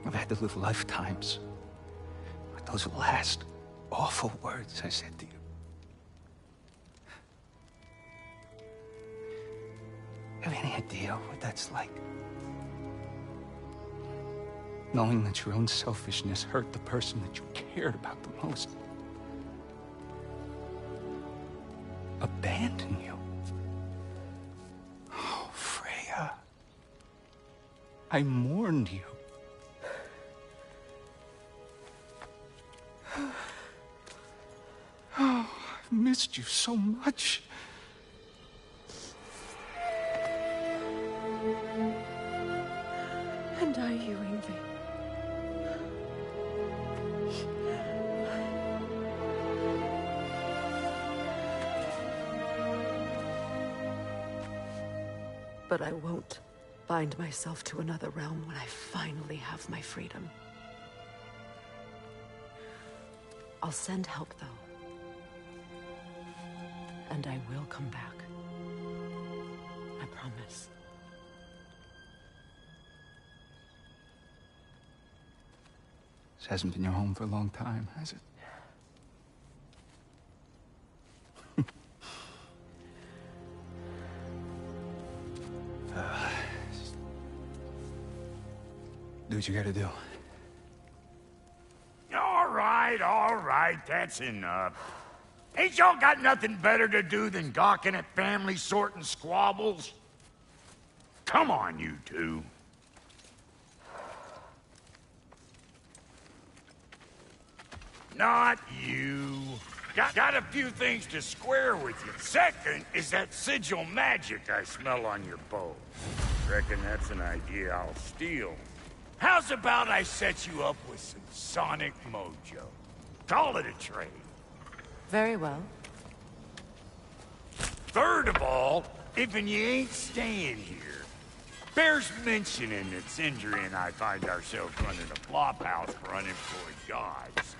I've had to live lifetimes. But those will last. awful words I said to you. Have any idea what that's like? Knowing that your own selfishness hurt the person that you cared about the most. Abandon you. Oh, Freya. I mourned you. Oh, I've missed you so much. And are you, Yngvi? But I won't bind myself to another realm when I finally have my freedom. I'll send help, though. And I will come back. I promise. This hasn't been your home for a long time, has it? Do what you gotta do. All right, that's enough. Ain't y'all got nothing better to do than gawking at family sorting squabbles? Come on, you two. Not you. Got a few things to square with you. Second is that sigil magic I smell on your bow. Reckon that's an idea I'll steal. How's about I set you up with some sonic mojo? Call it a trade. Very well. Third of all, if you ain't staying here, bears mentioning that Sindri and I find ourselves running a flop house for unemployed gods.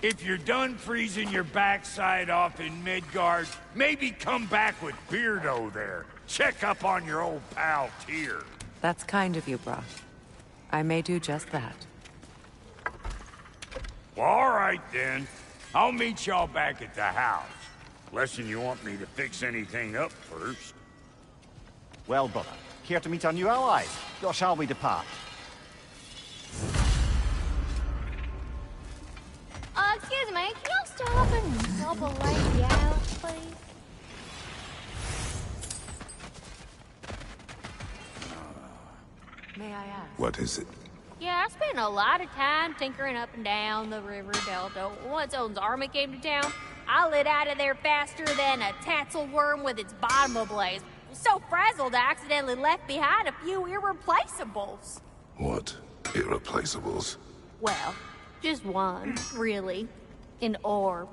If you're done freezing your backside off in Midgard, maybe come back with Beardo there. Check up on your old pal Tyr. That's kind of you, Brock. I may do just that. Well, all right then. I'll meet y'all back at the house. Unless you want me to fix anything up first. Well, brother, care to meet our new allies? Or shall we depart? Excuse me, can y'all stop and help a lady out, please? May I ask? What is it? Yeah, I spent a lot of time tinkering up and down the river delta. Once Odin's army came to town, I lit out of there faster than a tassel worm with its bottom ablaze. So frazzled, I accidentally left behind a few irreplaceables. What? Irreplaceables? Well, just one, really. An orb.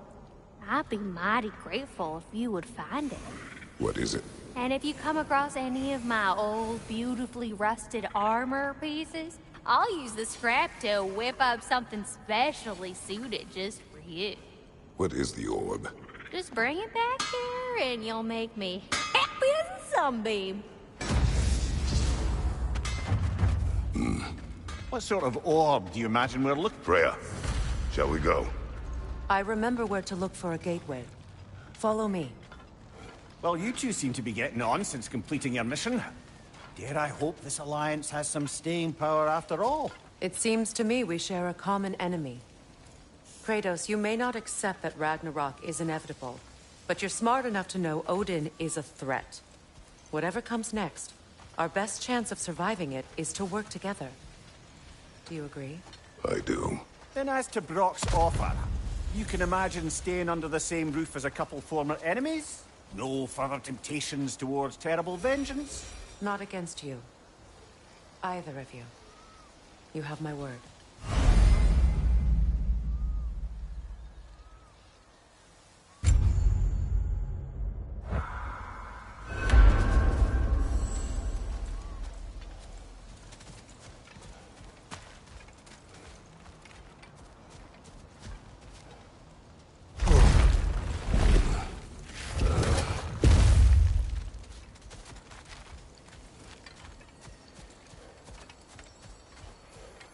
I'd be mighty grateful if you would find it. What is it? And if you come across any of my old, beautifully rusted armor pieces, I'll use the scrap to whip up something specially suited just for you. What is the orb? Just bring it back here and you'll make me happy as a sunbeam. What sort of orb do you imagine we're looking for? Freya, shall we go? I remember where to look for a gateway. Follow me. Well, you two seem to be getting on since completing your mission. Dare I hope this alliance has some staying power after all? It seems to me we share a common enemy. Kratos, you may not accept that Ragnarok is inevitable, but you're smart enough to know Odin is a threat. Whatever comes next, our best chance of surviving it is to work together. Do you agree? I do. Then as to Brock's offer, you can imagine staying under the same roof as a couple former enemies? No further temptations towards terrible vengeance? Not against you. Either of you. You have my word.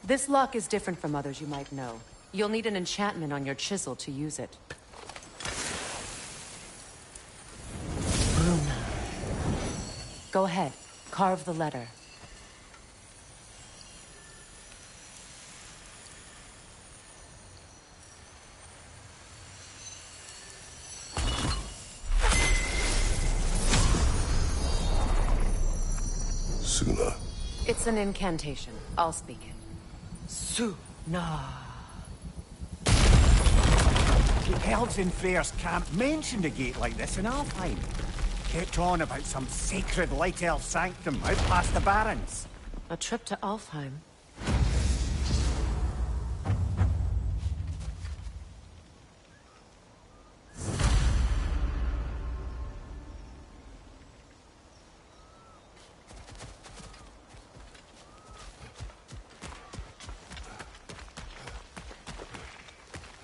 This lock is different from others you might know. You'll need an enchantment on your chisel to use it. Runa. Go ahead. Carve the letter. Suna. It's an incantation. I'll speak it. Suna. The elves in Freyr's camp mentioned a gate like this in Alfheim. Kept on about some sacred light elf sanctum out past the barrens. A trip to Alfheim.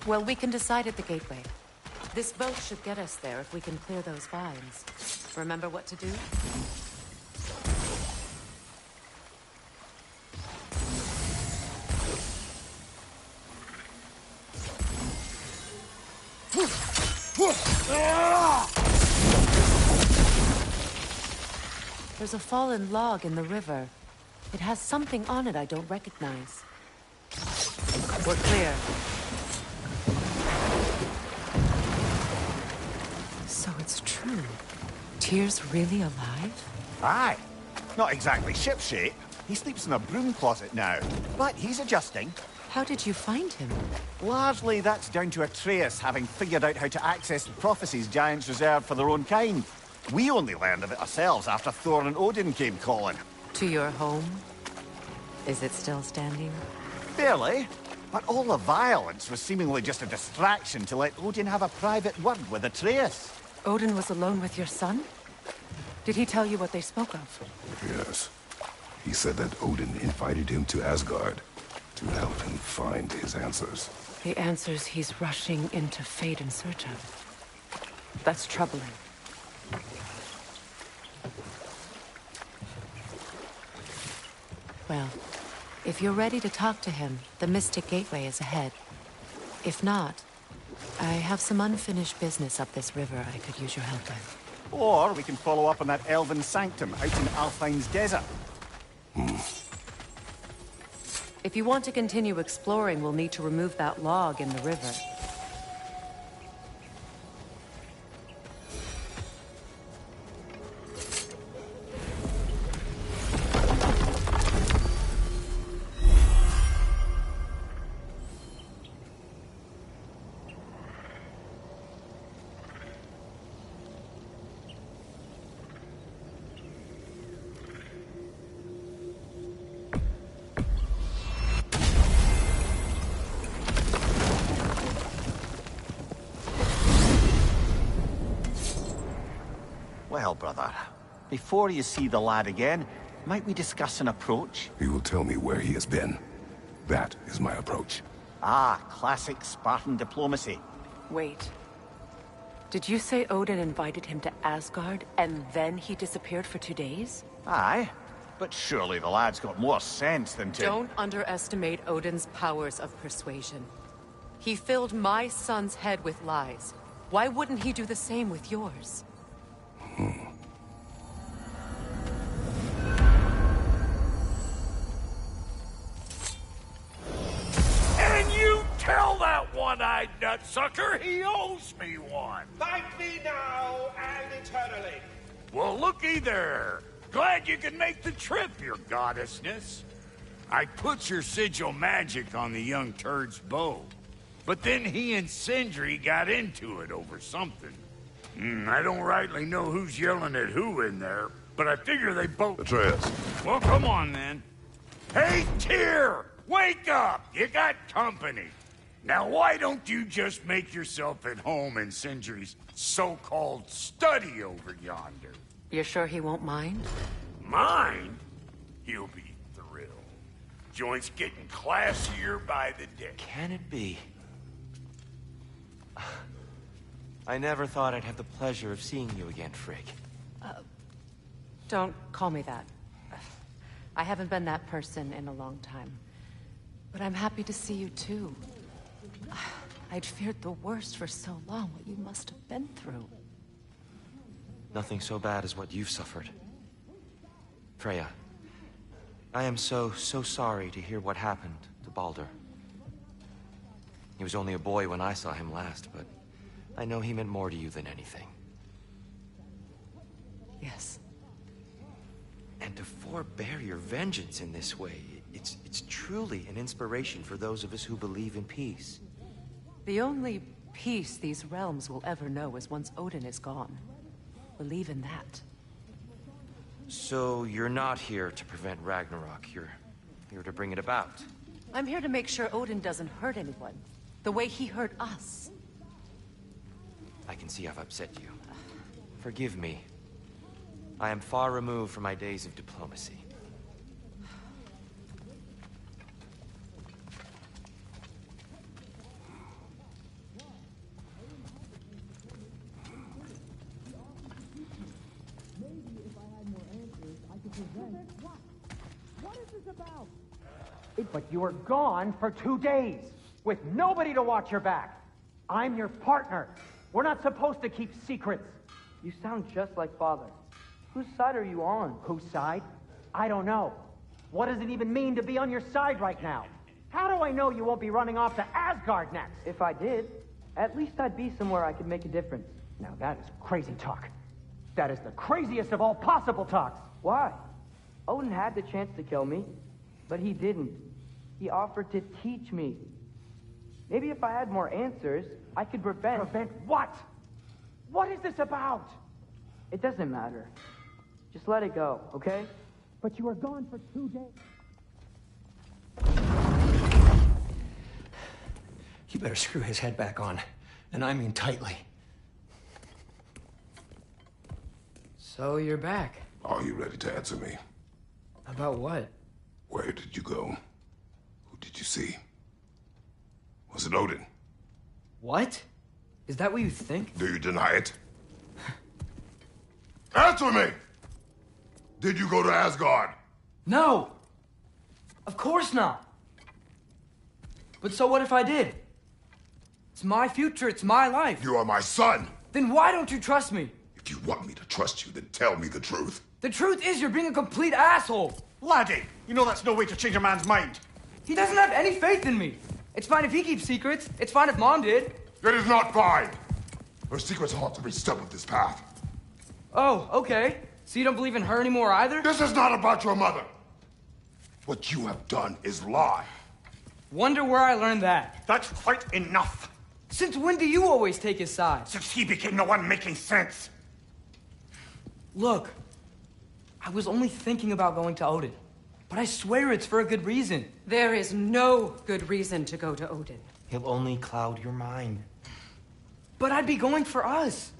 Well, we can decide at the gateway. This boat should get us there if we can clear those vines. Remember what to do? There's a fallen log in the river. It has something on it I don't recognize. We're clear. So it's true. Tyr's really alive? Aye. Not exactly shipshape. He sleeps in a broom closet now. But he's adjusting. How did you find him? Largely that's down to Atreus having figured out how to access the prophecies giants reserved for their own kind. We only learned of it ourselves after Thor and Odin came calling. To your home? Is it still standing? Barely. But all the violence was seemingly just a distraction to let Odin have a private word with Atreus. Odin was alone with your son? Did he tell you what they spoke of? Yes. He said that Odin invited him to Asgard to help him find his answers. The answers he's rushing into fate in search of. That's troubling. Well, if you're ready to talk to him, the Mystic Gateway is ahead. If not, I have some unfinished business up this river I could use your help with. Or we can follow up on that elven sanctum out in Alfheim's desert. If you want to continue exploring, we'll need to remove that log in the river. Well, brother, before you see the lad again, might we discuss an approach? He will tell me where he has been. That is my approach. Ah, classic Spartan diplomacy. Wait. Did you say Odin invited him to Asgard, and then he disappeared for 2 days? Aye, but surely the lad's got more sense than to... Don't underestimate Odin's powers of persuasion. He filled my son's head with lies. Why wouldn't he do the same with yours? And you tell that one-eyed nutsucker he owes me one. Thank me now and eternally. Well, looky there. Glad you can make the trip, your goddessness. I put your sigil magic on the young turd's bow. But then he and Sindri got into it over something. I don't rightly know who's yelling at who in there, but I figure they both... Atreus. Well, come on, then. Hey, Tyr! Wake up! You got company. Now, why don't you just make yourself at home in Sindri's so-called study over yonder? You're sure he won't mind? Mind? He'll be thrilled. Joint's getting classier by the day. Can it be? I never thought I'd have the pleasure of seeing you again, Frigg. Don't call me that. I haven't been that person in a long time. But I'm happy to see you too. I'd feared the worst for so long, what you must have been through. Nothing so bad as what you've suffered. Freya, I am so sorry to hear what happened to Baldur. He was only a boy when I saw him last, but I know he meant more to you than anything. Yes. And to forbear your vengeance in this way, it's truly an inspiration for those of us who believe in peace. The only peace these realms will ever know is once Odin is gone. Believe in that. So you're not here to prevent Ragnarok, you're here to bring it about. I'm here to make sure Odin doesn't hurt anyone, the way he hurt us. I can see I've upset you. Forgive me. I am far removed from my days of diplomacy. But you were gone for 2 days, with nobody to watch your back. I'm your partner. We're not supposed to keep secrets. You sound just like Father. Whose side are you on? Whose side? I don't know. What does it even mean to be on your side right now? How do I know you won't be running off to Asgard next? If I did, at least I'd be somewhere I could make a difference. Now that is crazy talk. That is the craziest of all possible talks. Why? Odin had the chance to kill me, but he didn't. He offered to teach me. Maybe if I had more answers, I could prevent... Prevent what? What is this about? It doesn't matter. Just let it go, okay? But you were gone for 2 days. You better screw his head back on. And I mean tightly. So you're back. Are you ready to answer me? About what? Where did you go? Who did you see? Was it Odin? What? Is that what you think? Do you deny it? Answer me! Did you go to Asgard? No! Of course not! But so what if I did? It's my future, it's my life. You are my son! Then why don't you trust me? If you want me to trust you, then tell me the truth. The truth is you're being a complete asshole! Laddie, you know that's no way to change a man's mind. He doesn't have any faith in me. It's fine if he keeps secrets. It's fine if Mom did. It is not fine! Her secrets haunt every step of this path. Oh, okay. So you don't believe in her anymore either? This is not about your mother! What you have done is lie. Wonder where I learned that. That's quite enough. Since when do you always take his side? Since he became the one making sense. Look, I was only thinking about going to Odin. But I swear it's for a good reason. There is no good reason to go to Odin. He'll only cloud your mind. But I'd be going for us.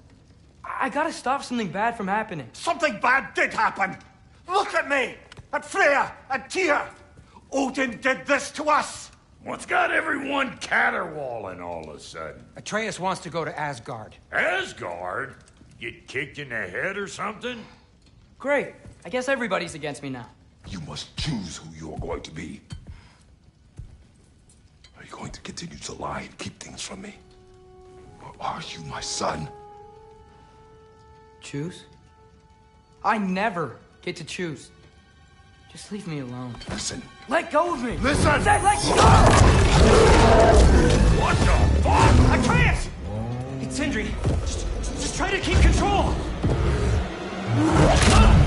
I gotta stop something bad from happening. Something bad did happen. Look at me, at Freya, at Tyr. Odin did this to us. What's got everyone caterwauling all of a sudden? Atreus wants to go to Asgard. Asgard? Get kicked in the head or something? Great. I guess everybody's against me now. You must choose who you are going to be. Are you going to continue to lie and keep things from me? Or are you my son? Choose? I never get to choose. Just leave me alone. Listen. Let go of me! Listen! I said let go! What the fuck? Atreus! It's Sindri. Just try to keep control! Come on! Come on!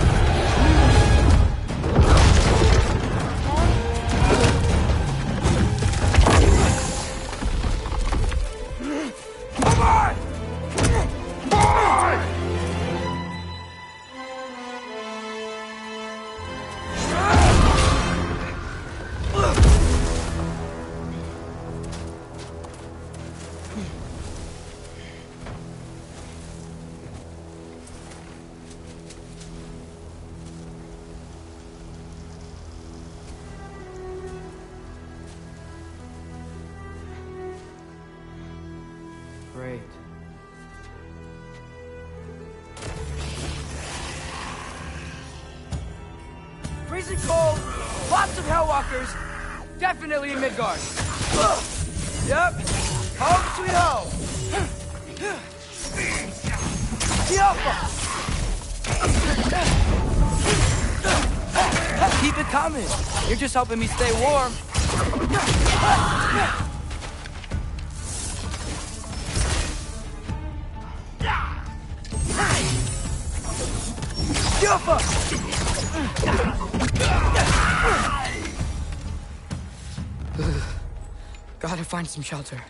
Great. Freezing cold, lots of Hellwalkers, definitely in Midgard. Yep, Home sweet home! Keep it coming. You're just helping me stay warm. Gotta find some shelter.